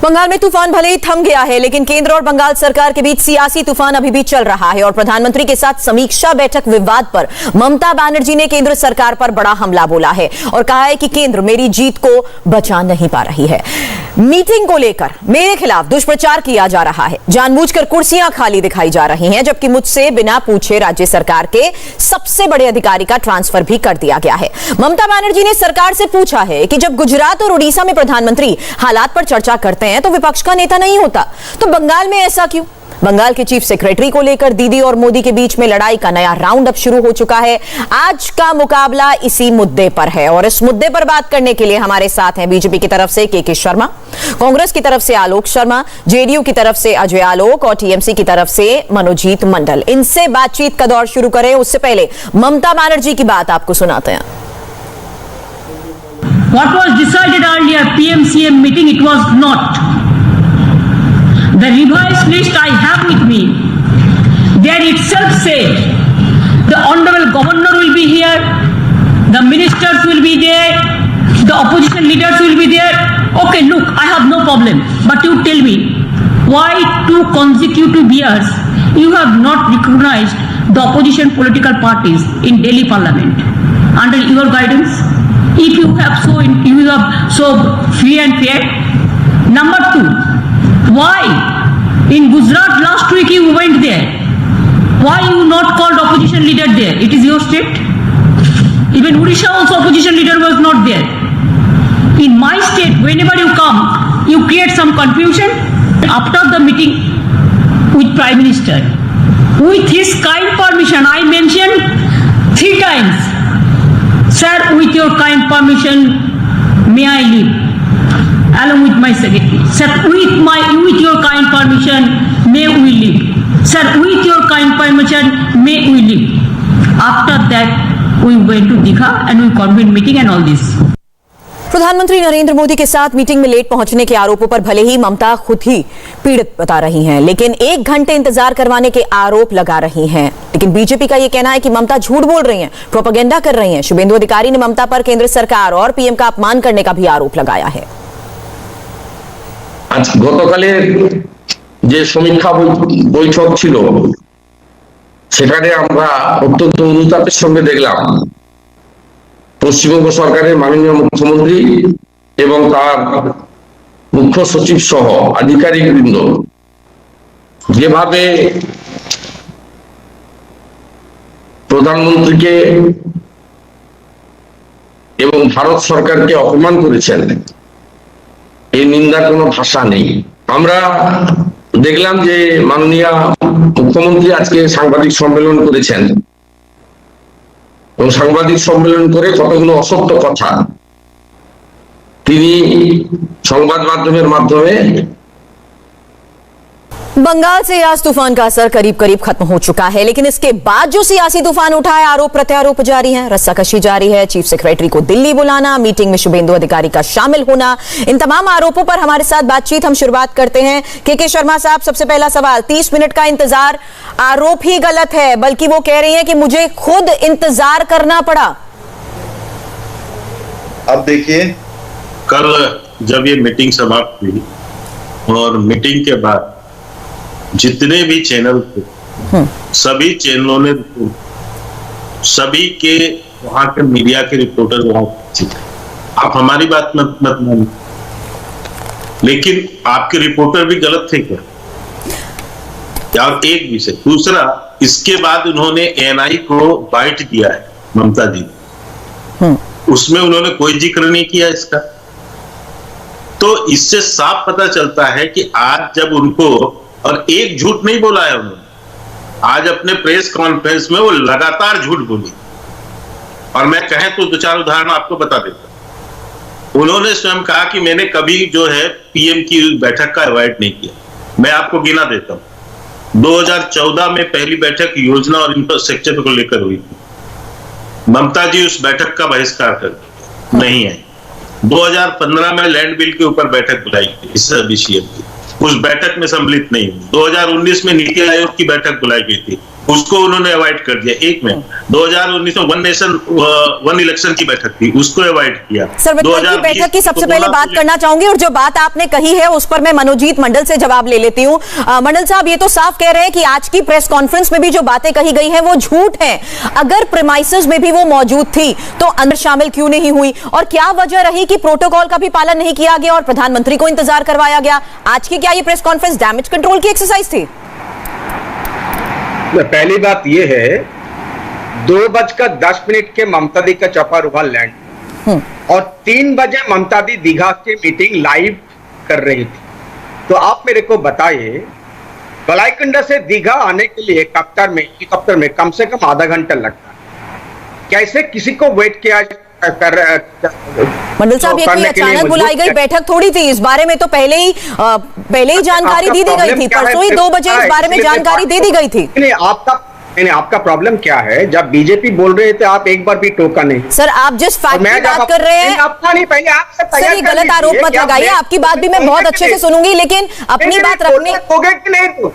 बंगाल में तूफान भले ही थम गया है, लेकिन केंद्र और बंगाल सरकार के बीच सियासी तूफान अभी भी चल रहा है और प्रधानमंत्री के साथ समीक्षा बैठक विवाद पर ममता बनर्जी ने केंद्र सरकार पर बड़ा हमला बोला है और कहा है कि केंद्र मेरी जीत को बचा नहीं पा रही है। मीटिंग को लेकर मेरे खिलाफ दुष्प्रचार किया जा रहा है, जानबूझकर कुर्सियां खाली दिखाई जा रही हैं, जबकि मुझसे बिना पूछे राज्य सरकार के सबसे बड़े अधिकारी का ट्रांसफर भी कर दिया गया है। ममता बनर्जी ने सरकार से पूछा है कि जब गुजरात और उड़ीसा में प्रधानमंत्री हालात पर चर्चा करते हैं तो विपक्ष का नेता नहीं होता, तो बंगाल में ऐसा क्यों? बंगाल के चीफ सेक्रेटरी को लेकर दीदी और मोदी के बीच में लड़ाई का नया राउंड अब शुरू हो चुका है। आज का मुकाबला इसी मुद्दे पर है और इस मुद्दे पर बात करने के लिए हमारे साथ हैं बीजेपी की तरफ से के शर्मा, कांग्रेस की तरफ से आलोक शर्मा, जेडीयू की तरफ से अजय आलोक और टीएमसी की तरफ से मनोजीत मंडल। इनसे बातचीत का दौर शुरू करें उससे पहले ममता बनर्जी की बात आपको सुनाते हैं। What was decided earlier PM-CM meeting, it was not. The revised list I have with me, there itself said the Honorable Governor will be here, the ministers will be there, the opposition leaders will be there. Okay, look, I have no problem. But you tell me, why 2 consecutive years you have not recognized the opposition political parties in Delhi Parliament under your guidance? If you have so free and fair. Number 2, why in Gujarat last week you went there? Why you not called opposition leader there? It is your state. Even Odisha also opposition leader was not there. In my state, whenever you come, you create some confusion. After the meeting with Prime Minister, with his kind permission, I mentioned 3 times. Sir, with your kind permission, may I leave? Along with my secretary. Sir, with your kind permission, may we leave? Sir, with your kind permission, may we leave? After that, we went to Dikha and we convened meeting and all this. प्रधानमंत्री नरेंद्र मोदी के साथ meeting में late पहुंचने के आरोपों पर भले ही ममता खुद ही पीड़ित बता रही हैं, लेकिन 1 घंटे इंतजार करवाने के आरोप लगा रही हैं। लेकिन बीजेपी का यह कहना है कि ममता झूठ बोल रही हैं, प्रोपेगेंडा कर रही हैं। शुभेंदु अधिकारी ने ममता पर केंद्र सरकार और पीएम का अपमान करने का भी आरोप लगाया है। आज गतकालेर जे समीक्षा बैठक छिलो सेखाने आमरा अत्यंत अनुतापेर संगे देखलाम पश्चिमबंग सरकारेर माननीय मुख्यमंत्री एवं तार मुख्य सचिव सह आधिकारिकवृंद जेभावे प्रधानमंत्री के एवं भारत सरकार के अपमान करेছেন এই নিন্দার কোনো ভাষা নেই। আমরা দেখলাম যে মাননীয় মুখ্যমন্ত্রী আজকে সাংবাদিক সম্মেলন করেছেন এবং সাংবাদিক সম্মেলন করে কতগুলো অসত্য কথা তিনি সংবাদ মাধ্যমের মাধ্যমে। बंगाल से आज तूफान का असर करीब करीब खत्म हो चुका है, लेकिन इसके बाद जो सियासी तूफान उठा है, आरोप प्रत्यारोप जारी है, रस्साकशी जारी है, चीफ सेक्रेटरी को दिल्ली बुलाना, मीटिंग में शुभेंदु अधिकारी का शामिल होना, इन तमाम आरोपों पर हमारे साथ बातचीत हम शुरुआत करते हैं। के शर्मा साहब, सबसे पहला सवाल, 30 मिनट का इंतजार आरोप ही गलत है, बल्कि वो कह रही है कि मुझे खुद इंतजार करना पड़ा। अब देखिए, कल जब ये मीटिंग समाप्त हुई और मीटिंग के बाद जितने भी चैनल थे सभी चैनलों ने सभी के वहां के मीडिया के रिपोर्टर वहां थे। आप हमारी बात मत मानिए, लेकिन आपके रिपोर्टर भी गलत थे क्या? और एक विषय, दूसरा, इसके बाद उन्होंने एएनआई को बाइट दिया है ममता जी ने, उसमें उन्होंने कोई जिक्र नहीं किया इसका। तो इससे साफ पता चलता है कि आज जब उनको, और एक झूठ नहीं बोला है उन्होंने, आज अपने प्रेस कॉन्फ्रेंस में वो लगातार झूठ बोली। और मैं कहें तो 2-4 उदाहरण आपको बता देता हूं। उन्होंने स्वयं कहा कि मैंने कभी जो है पीएम की बैठक का अवॉइड नहीं किया। मैं आपको गिना देता हूं। 2014 में पहली बैठक योजना और इंफ्रास्ट्रक्चर को लेकर हुई थी, ममता जी उस बैठक का बहिष्कार कर नहीं है। 2015 में लैंड बिल के ऊपर बैठक बुलाई थी इस विषय की, उस बैठक में सम्मिलित नहीं हुई। 2019 में नीति आयोग की बैठक बुलाई गई थी, उसको उन्होंने अवॉइड कर दिया। एक में 2019 में वन नेशन वन इलेक्शन की बैठक थी, उसको अवॉइड किया। सर, मैं कल की बैठक की सबसे पहले बात करना चाहूंगी, और जो बात आपने कही है उस पर मैं मनोजीत मंडल से जवाब ले लेती हूं। मंडल साहब, ये तो साफ कह रहे हैं कि आज की प्रेस कॉन्फ्रेंस में भी जो बातें कही गई हैं वो झूठ हैं। अगर प्रीमाइसेस में भी वो मौजूद थी तो अंदर शामिल क्यों नहीं हुई, और क्या वजह रही कि प्रोटोकॉल का भी पालन नहीं किया गया और प्रधानमंत्री को इंतजार करवाया गया? आज की क्या ये प्रेस कॉन्फ्रेंस डैमेज कंट्रोल की एक्सरसाइज थी? पहली बात यह है, 2:10 के ममता दी का चौपर हुआ लैंड और 3 बजे ममता दी दीघा की मीटिंग लाइव कर रही थी। तो आप मेरे को बताइए, बलाईकुंडा से दीघा आने के लिए हेलीकॉप्टर में कम से कम आधा घंटा लगता है। कैसे किसी को वेट किया कर मंडल साहब, ये कोई अचानक बुलाई गई बैठक थोड़ी थी, इस बारे में तो पहले ही जानकारी दे दी गई थी। परसों ही 2 बजे इस बारे में जानकारी दे दी गई थी। आपका प्रॉब्लम क्या है? जब बीजेपी बोल रहे थे आप एक बार भी टोका नहीं। सर, आप जिस फैक्ट की बात कर रहे हैं, पहले आपसे सर, ये गलत आरोप मत लगाइए। आपकी बात भी मैं बहुत अच्छे से सुनूंगी, लेकिन अपनी बात रखने कि नहीं, तो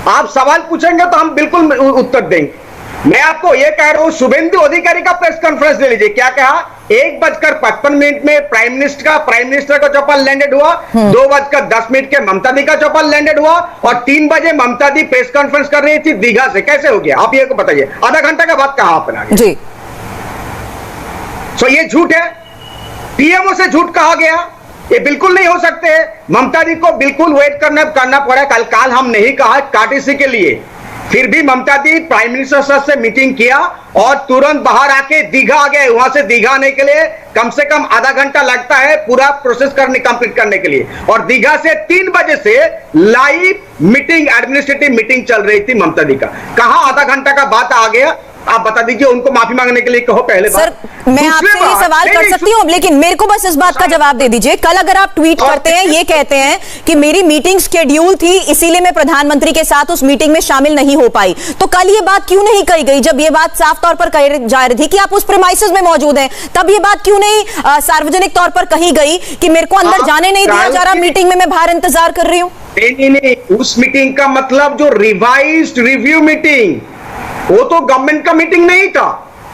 आप सवाल पूछेंगे तो हम बिल्कुल उत्तर देंगे। मैं आपको ये कह रहा हूं, शुभेंदु अधिकारी का प्रेस कॉन्फ्रेंस ले लीजिए। क्या कहा? 1:55 में प्राइम मिनिस्टर का चौपर लैंडेड हुआ, 2:10 के ममता दी का चौपर लैंडेड हुआ और 3 बजे ममता दी प्रेस कॉन्फ्रेंस कर रही थी दीघा से। कैसे हो गया? आप ये को बताइए, आधा घंटा का बात कहा आपने आगे? जी, सो ये झूठ है, पीएमओ से झूठ कहा गया, ये बिल्कुल नहीं हो सकते। ममता दी को बिल्कुल वेट करना पड़ा। कल हम नहीं कहा काटीसी के लिए, फिर भी ममता दी प्राइम मिनिस्टर से मीटिंग किया और तुरंत बाहर आके दीघा आ गए। वहां से दीघा आने के लिए कम से कम आधा घंटा लगता है पूरा प्रोसेस कंप्लीट करने के लिए, और दीघा से 3 बजे से लाइव मीटिंग, एडमिनिस्ट्रेटिव मीटिंग चल रही थी ममता दी का। कहां आधा घंटा का बात आ गया? आप बता दीजिए, उनको माफी मांगने के लिए कहो पहले। सर, मैं आपसे ये सवाल कर सकती हूँ, लेकिन मेरे को बस इस बात का जवाब दे दीजिए। कल अगर आप ट्वीट करते हैं, ये कहते हैं कि मेरी मीटिंग शेड्यूल थी, इसीलिए मैं प्रधानमंत्री के साथ उस मीटिंग में शामिल नहीं हो पाई, तो कल ये बात क्यों नहीं कही गई? जब ये बात साफ तौर पर कही जा रही थी कि आप उस प्रीमाइसेस में मौजूद हैं, तब ये बात क्यों नहीं सार्वजनिक तौर पर कही गई कि मेरे को अंदर जाने नहीं दिया जा रहा, मीटिंग में मैं बाहर इंतजार कर रही हूँ? नहीं, उस मीटिंग का मतलब जो रिवाइज्ड रिव्यू मीटिंग, वो तो गवर्नमेंट का मीटिंग नहीं था।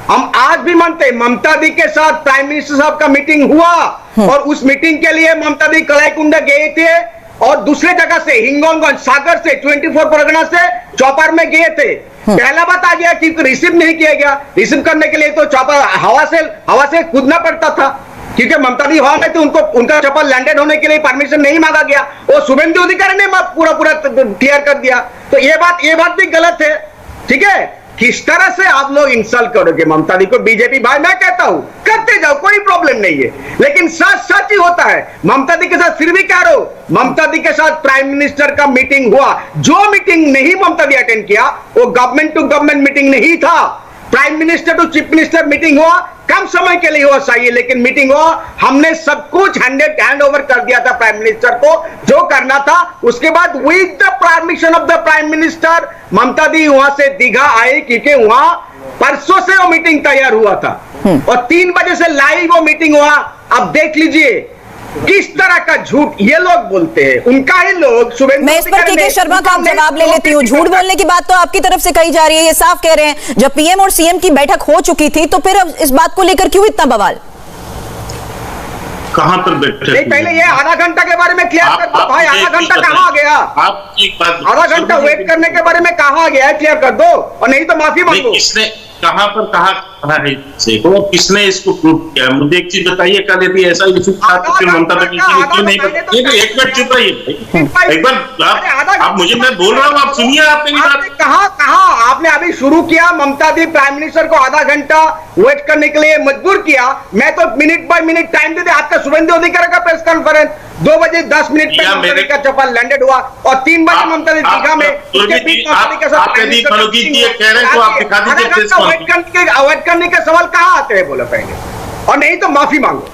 हम आज भी मानते हैं ममता दी के साथ प्राइम मिनिस्टर साहब का मीटिंग हुआ और उस मीटिंग के लिए ममता दी कलाईकुंडा गए थे और दूसरे जगह से हिंगोलगंज सागर से 24 परगना से चौपर में गए थे। पहला बात आ गया कि रिसीव नहीं किया गया। रिसीव करने के लिए तो चौपर हवा से कूदना पड़ता था, क्योंकि ममता दी हवा में थे, उनका चप्पल लैंडेड होने के लिए परमिशन नहीं मांगा गया। वो शुभेंदु अधिकारी ने पूरा क्लियर कर दिया। तो ये बात भी गलत है। ठीक है, किस तरह से आप लोग इंसल्ट करोगे ममता दी को? बीजेपी भाई, मैं कहता हूं करते जाओ, कोई प्रॉब्लम नहीं है, लेकिन सच ही होता है। ममता दी के साथ फिर भी कह रहा हूं, ममता दी के साथ प्राइम मिनिस्टर का मीटिंग हुआ। जो मीटिंग नहीं ममता दी अटेंड किया, वो गवर्नमेंट टू गवर्नमेंट मीटिंग नहीं था, prime minister to chief minister meeting हुआ। कम समय के लिए हुआ चाहिए, लेकिन मीटिंग हुआ। हमने सब कुछ हैंड ओवर कर दिया था प्राइम मिनिस्टर को, जो करना था। उसके बाद with the permission of the prime minister Mamata di वहां से दीघा आई, क्योंकि वहां परसों से वो मीटिंग तैयार हुआ था और 3 बजे से लाइव वो मीटिंग हुआ। अब देख लीजिए किस तरह का झूठ ये लोग बोलते हैं, उनका ही लोग। मैं इस पर के शर्मा का जवाब ले लेती हूँ। झूठ बोलने की बात तो आपकी तरफ से कही जा रही है, ये साफ कह रहे हैं। जब पीएम और सीएम की बैठक हो चुकी थी, तो फिर अब इस बात को लेकर क्यों इतना बवाल? कहां पर बैठे? नहीं, पहले ये आधा घंटा के बारे में क्लियर कर दो भाई। आधा घंटा कहाँ आ गया? आप एक बात, आधा घंटा वेट करने के बारे में कहाँ आ गया है, क्लियर कर दो, और नहीं तो माफी मांगो। किसने कहां पर कहा है देखो, किसने इसको प्रूव किया? मुझे एक चीज बताइए, कल यदि ऐसा इशू था तो फिर ममता बनर्जी ने क्यों नहीं बताया? एक मिनट चुप रहिए, एक बार आप मुझे, मैं बोल रहा हूँ, आप सुनिए। आप मेरी बात कहा आपने अभी शुरू किया, ममता दी प्राइम मिनिस्टर को आधा घंटा वेट करने के लिए मजबूर किया। मैं तो मिनट बाय मिनट टाइम दे आपका शुभेंदु अधिकारी का प्रेस कॉन्फ्रेंस 2:10 पे ममता दी का चप्पल लैंडेड हुआ और 3 बजे ममता दी दीघा में। मनोजीत जी कह रहे हैं तो आप दिखा दीजिए। वेट करने के सवाल कहाँ आते हैं बोलो पहले, और नहीं तो माफी मांगो।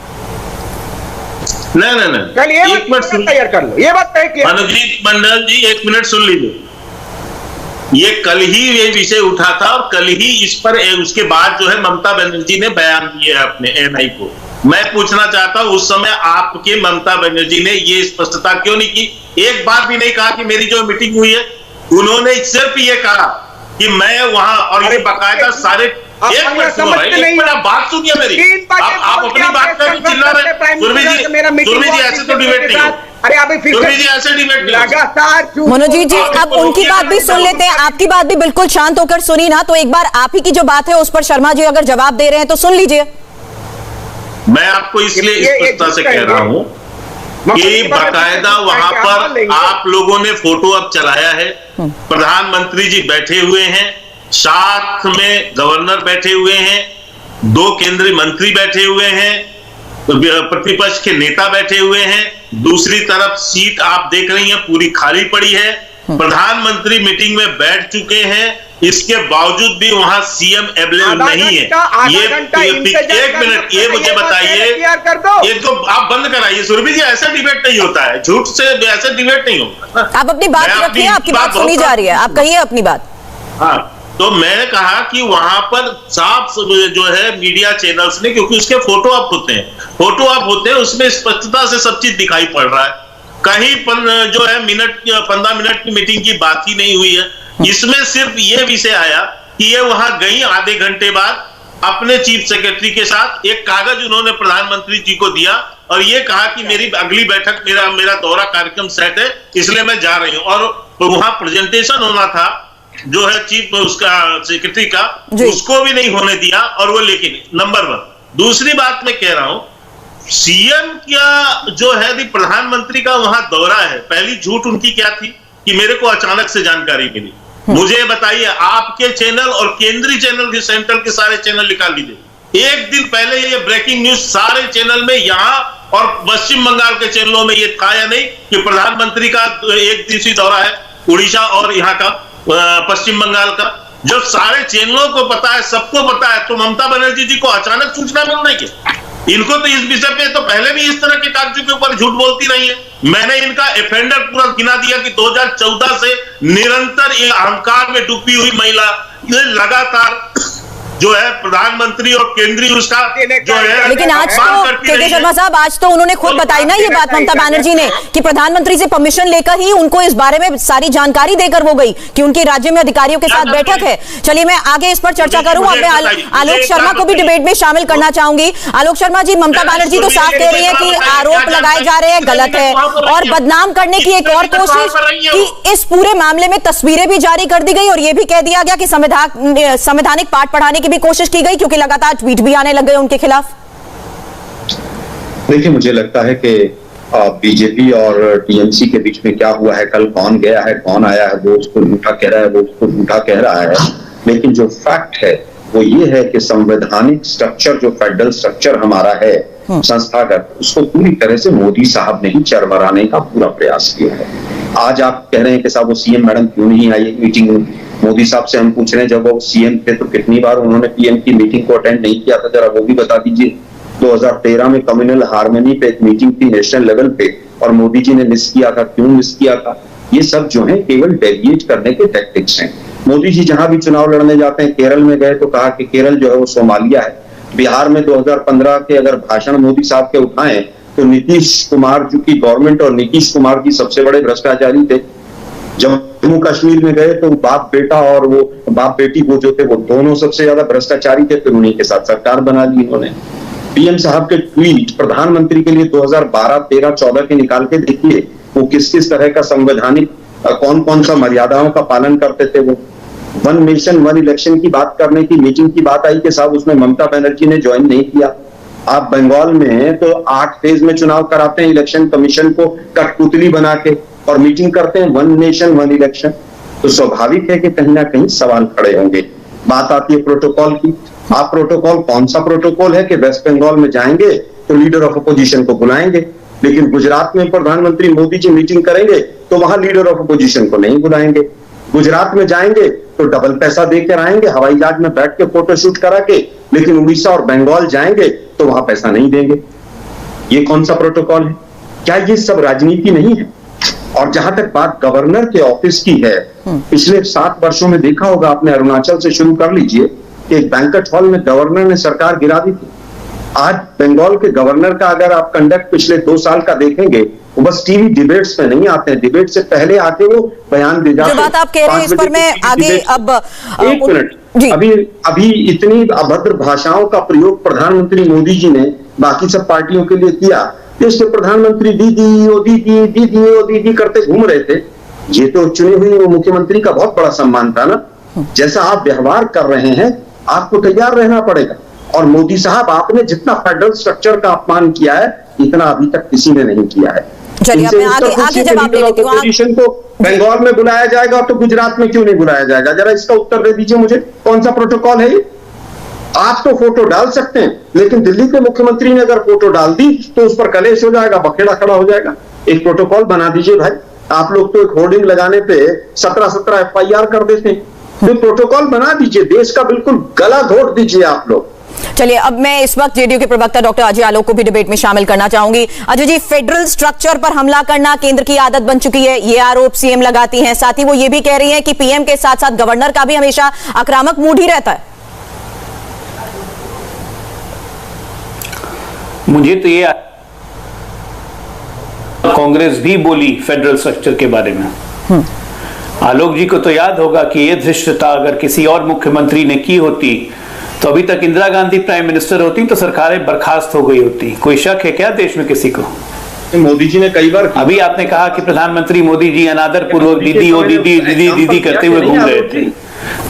नहीं, चलिए एक मिनट तैयार कर लो, ये बात तय किया। मनोजीत मंडल जी, एक मिनट सुन लीजिए। ये कल ही ये विषय उठा था और कल ही इस पर उसके बाद जो है ममता बनर्जी ने बयान दिए अपने एनआई को। मैं पूछना चाहता हूं, उस समय आपके ममता बनर्जी ने ये स्पष्टता क्यों नहीं की? एक बार भी नहीं कहा कि मेरी जो मीटिंग हुई है, उन्होंने सिर्फ ये कहा कि मैं वहां, और ये बकायदा सारे, एक मिनट सुनो भाई, एक मिनट आप बात सुनिए मेरी, आप अपनी बात कर चिल्ला रहे। सुरभि जी ऐसे तो डिबेट नहीं हो, अरे अभी सुरभि जी ऐसे डिबेट नहीं हो। लगातार मनोजीत जी, अब उनकी बात भी सुन लेते हैं, आपकी बात भी बिल्कुल शांत होकर सुनी ना, तो एक बार आप ही की जो बात है उस पर शर्मा जी अगर जवाब दे रहे हैं तो सुन लीजिए। मैं आपको इसलिए स्पष्टता से कह रहा हूं कि बाकायदा वहां पर आप लोगों ने फोटो अब चलाया है, प्रधानमंत्री जी बैठे हुए हैं, साथ में गवर्नर बैठे हुए हैं, 2 केंद्रीय मंत्री बैठे हुए हैं, प्रतिपक्ष के नेता बैठे हुए हैं, दूसरी तरफ सीट आप देख रही हैं पूरी खाली पड़ी है, प्रधानमंत्री मीटिंग में बैठ चुके हैं, इसके बावजूद भी वहां सीएम अवेलेबल नहीं है। ये एक मिनट, ये मुझे बताइए, ये तो आप बंद कराइए सुरभि जी, ऐसा डिबेट नहीं होता है, झूठ से ऐसा डिबेट नहीं होता। आप अपनी बात रखिए, आपकी बात सुनी जा रही है, आप कहिए अपनी बात। हाँ, तो मैंने कहा कि वहां पर साफ जो है मीडिया चैनल्स ने, क्योंकि उसके फोटो अप होते हैं, उसमें स्पष्टता से सब चीज दिखाई पड़ रहा है, कहीं जो है 15 मिनट की मीटिंग की बात ही नहीं हुई है। इसमें सिर्फ ये विषय आया कि ये वहां गई, आधे घंटे बाद अपने चीफ सेक्रेटरी के साथ एक कागज उन्होंने प्रधानमंत्री जी को दिया और ये कहा कि मेरी अगली बैठक, मेरा दौरा कार्यक्रम सेट है, इसलिए मैं जा रही हूं। और वहां प्रेजेंटेशन होना था जो है चीफ उसका सेक्रेटरी का, उसको भी नहीं होने दिया, और वो लेकिन नंबर 1। दूसरी बात मैं कह रहा हूं, सीएम का जो है प्रधानमंत्री का वहां दौरा है, पहली झूठ उनकी क्या थी कि मेरे को अचानक से जानकारी मिली। मुझे बताइए, आपके चैनल और केंद्रीय चैनल के, सेंट्रल के सारे चैनल निकाल लीजिए, एक दिन पहले ये ब्रेकिंग न्यूज सारे चैनल में, यहां और पश्चिम बंगाल के चैनलों में ये था या नहीं कि प्रधानमंत्री का 1 दिवसीय दौरा है उड़ीसा और यहाँ का पश्चिम बंगाल का। जब सारे चैनलों को पता है, सबको पता है, तो ममता बनर्जी जी को अचानक सूचना मिल रही है। इनको तो इस विषय पे तो पहले भी इस तरह के कागजों के ऊपर झूठ बोलती रही है। मैंने इनका ऑफेंडर पूरा गिना दिया कि 2014 से निरंतर ये अहंकार में डूबी हुई महिला, ये लगातार जो है प्रधानमंत्री और केंद्रीय उसका जो है, लेकिन आज तो के शर्मा साहब, आज तो उन्होंने खुद बताई ना ये बात ममता बनर्जी ने कि प्रधानमंत्री से परमिशन लेकर ही उनको इस बारे में सारी जानकारी देकर वो गई कि उनके राज्य में अधिकारियों के साथ बैठक है। चलिए मैं आगे इस पर चर्चा करूं, अब मैं आलोक शर्मा को भी डिबेट में शामिल करना चाहूंगी। आलोक शर्मा जी, ममता बनर्जी तो साफ कह रही है कि आरोप लगाए जा रहे हैं गलत है, और बदनाम करने की एक और कोशिश कि इस पूरे मामले में तस्वीरें भी जारी कर दी गई और ये भी कह दिया गया कि संवैधानिक पाठ पढ़ाने भी कोशिश की गई, क्योंकि लगातार ट्वीट भी आने लग गए उनके खिलाफ। देखिए, मुझे लगता है कि बीजेपी और टीएमसी के बीच में क्या हुआ है, कल कौन गया है, कौन आया है, वो उसको झूठा कह रहा है, वो उसको झूठा कह रहा है, लेकिन जो फैक्ट है वो ये है कि संवैधानिक स्ट्रक्चर, जो फेडरल स्ट्रक्चर हमारा है संस्थागत, उसको पूरी तरह से मोदी साहब ने ही चरमराने का पूरा प्रयास किया है। आज आप कह रहे हैं कि साहब वो सीएम मैडम क्यों नहीं आई मीटिंग में? मोदी साहब से हम पूछ रहे हैं, जब वो सीएम थे तो कितनी बार उन्होंने पीएम की मीटिंग को अटेंड नहीं किया था, जरा वो भी बता दीजिए। 2013 में कम्युनल हार्मनी पे एक मीटिंग थी नेशनल लेवल पे और मोदी जी ने मिस किया था, क्यों मिस किया था? ये सब जो है केवल डेविएट करने के टैक्टिक्स हैं। मोदी जी जहां भी चुनाव लड़ने जाते हैं, केरल में गए तो कहा कि केरल जो है वो सोमालिया है। बिहार में 2015 के अगर भाषण मोदी साहब के उठाएं तो नीतीश कुमार जो की गवर्नमेंट और नीतीश कुमार जी सबसे बड़े भ्रष्टाचारी थे। जम्मू कश्मीर में गए तो बाप बेटा और वो बाप बेटी वो जो थे वो दोनों सबसे ज्यादा भ्रष्टाचारी थे, फिर उन्हीं के साथ सरकार बना ली इन्होंने। पीएम साहब के ट्वीट प्रधानमंत्री के लिए 2012, 13, 14 के निकाल के देखिए, वो किस किस तरह का संवैधानिक कौन कौन सा मर्यादाओं का पालन करते थे। वो 1 नेशन 1 इलेक्शन की बात करने की मीटिंग की बात आई कि साहब उसमें ममता बनर्जी ने ज्वाइन नहीं किया। आप बंगाल में तो 8 फेज में चुनाव कराते हैं, इलेक्शन कमीशन को कठपुतली बना के, और मीटिंग करते हैं 1 नेशन 1 इलेक्शन। तो स्वाभाविक है कि कहीं ना कहीं सवाल खड़े होंगे। बात आती है प्रोटोकॉल की। आप प्रोटोकॉल, कौन सा प्रोटोकॉल है कि वेस्ट बंगाल में जाएंगे तो लीडर ऑफ अपोजिशन को बुलाएंगे, लेकिन गुजरात में प्रधानमंत्री मोदी जी मीटिंग करेंगे तो वहां लीडर ऑफ अपोजिशन को नहीं बुलाएंगे। गुजरात में जाएंगे तो डबल पैसा देकर आएंगे, हवाई जहाज में बैठ के फोटोशूट करा के, लेकिन उड़ीसा और बंगाल जाएंगे तो वहां पैसा नहीं देंगे। ये कौन सा प्रोटोकॉल है? क्या ये सब राजनीति नहीं है? और जहां तक बात गवर्नर के ऑफिस की है, पिछले 7 वर्षों में देखा होगा आपने, अरुणाचल से शुरू कर लीजिए, एक बैंक्वेट हॉल में गवर्नर ने सरकार गिरा दी थी। आज बंगाल के गवर्नर का अगर आप कंडक्ट पिछले 2 साल का देखेंगे, वो बस टीवी डिबेट्स में नहीं आते हैं, डिबेट से पहले आके वो बयान दे जाते हैं। जो बात आप कह रहे हैं इस पर मैं आगे अब एक मिनट, अभी इतनी अभद्र भाषाओं का प्रयोग प्रधानमंत्री मोदी जी ने बाकी सब पार्टियों के लिए किया। देश के प्रधानमंत्री दीदी ओ दीदी दीदी ओ दीदी करते घूम रहे थे। ये तो चुनी हुई वो मुख्यमंत्री का बहुत बड़ा सम्मान था ना। जैसा आप व्यवहार कर रहे हैं, आपको तैयार रहना पड़ेगा। और मोदी साहब, आपने जितना फेडरल स्ट्रक्चर का अपमान किया है, इतना अभी तक किसी ने नहीं किया है। चलिए, मैं आगे जवाब दे देती हूं। ऑपोजिशन को बंगाल में बुलाया जाएगा तो गुजरात में क्यों नहीं बुलाया जाएगा? जरा इसका उत्तर दे दीजिए मुझे। कौन सा प्रोटोकॉल है ये? आप तो फोटो डाल सकते हैं, लेकिन दिल्ली के मुख्यमंत्री ने अगर फोटो डाल दी तो उस पर कलेश हो जाएगा, बखेड़ा खड़ा हो जाएगा। एक प्रोटोकॉल बना दीजिए भाई। आप लोग तो एक होर्डिंग लगाने पे 17 FIR कर देते हैं। तो प्रोटोकॉल बना दीजिए, देश का बिल्कुल गला घोट दीजिए आप लोग। चलिए, अब मैं इस वक्त जेडीयू के प्रवक्ता डॉक्टर अजय आलोक को भी डिबेट में शामिल करना चाहूंगी। अजय जी, फेडरल स्ट्रक्चर पर हमला करना केंद्र की आदत बन चुकी है, ये आरोप सीएम लगाती हैं। साथ ही वो ये भी कह रही हैं कि पीएम के साथ साथ गवर्नर का भी हमेशा आक्रामक मूड ही रहता है। मुझे तो ये कांग्रेस भी बोली फेडरल स्ट्रक्चर के बारे में। आलोक जी को तो याद होगा कि ये धृष्टता अगर किसी और मुख्यमंत्री ने की होती तो अभी तक इंदिरा गांधी प्राइम मिनिस्टर होती तो सरकारें बर्खास्त हो गई होती। कोई शक है क्या देश में किसी को? मोदी जी ने कई बार, अभी आपने कहा कि प्रधानमंत्री मोदी जी अनादर पूर्वक दीदी ओ दीदी दीदी दीदी करते हुए घूम रहे थे,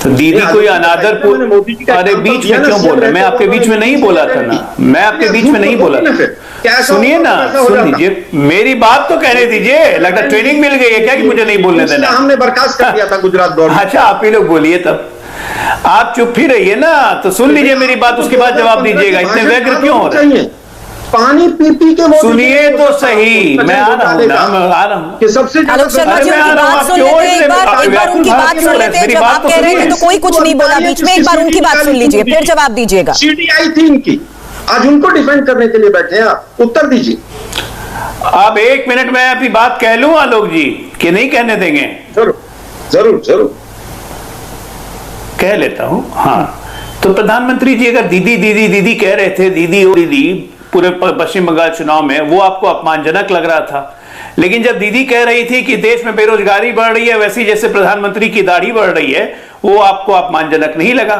तो दीदी कोई अनादर अरे बीच में क्यों बोल रहे? मैं आपके बीच में नहीं बोला था ना, मैं आपके बीच में नहीं बोला था। सुनिए ना, सुन लीजिए, मेरी बात तो कहने दीजिए। लगता है ट्रेनिंग मिल गई है क्या कि मुझे नहीं बोलने देना? हमने बर्खास्त कर दिया था गुजरात बोर्ड। अच्छा, आप ही लोग बोलिए, तब आप चुप ही रहिए ना, तो सुन लीजिए मेरी बात, उसके बाद जवाब दीजिएगा। इतने व्यग्र क्यों हो रहे हैं? पानी पी के सुनिए तो सही, मैं आ रहा हूँ ना, मैं आ रहा हूँ कि सबसे आलोक शर्मा जी, उनकी बात सुन लेते हैं। एक बार उनकी बात सुन लेते हैं। जब आप कह रहे थे तो कोई कुछ नहीं बोला बीच में, एक बार उनकी बात सुन लीजिए, फिर जवाब दीजिएगा। CDI थी इनकी, आज उनको डिफेंड करने के लिए बैठे हैं आप, उत्तर दीजिए। आप 1 मिनट में अपनी बात कह लूं आलोक जी, कि नहीं कहने देंगे? जरूर जरूर जरूर कह लेता हूं। हाँ, तो प्रधानमंत्री जी अगर दीदी दीदी दीदी कह रहे थे, दीदी और दीदी पूरे पश्चिम बंगाल चुनाव में, वो आपको अपमानजनक लग रहा था। लेकिन जब दीदी कह रही थी कि देश में बेरोजगारी बढ़ रही है, वैसी जैसे प्रधानमंत्री की दाढ़ी बढ़ रही है, वो आपको अपमानजनक नहीं लगा?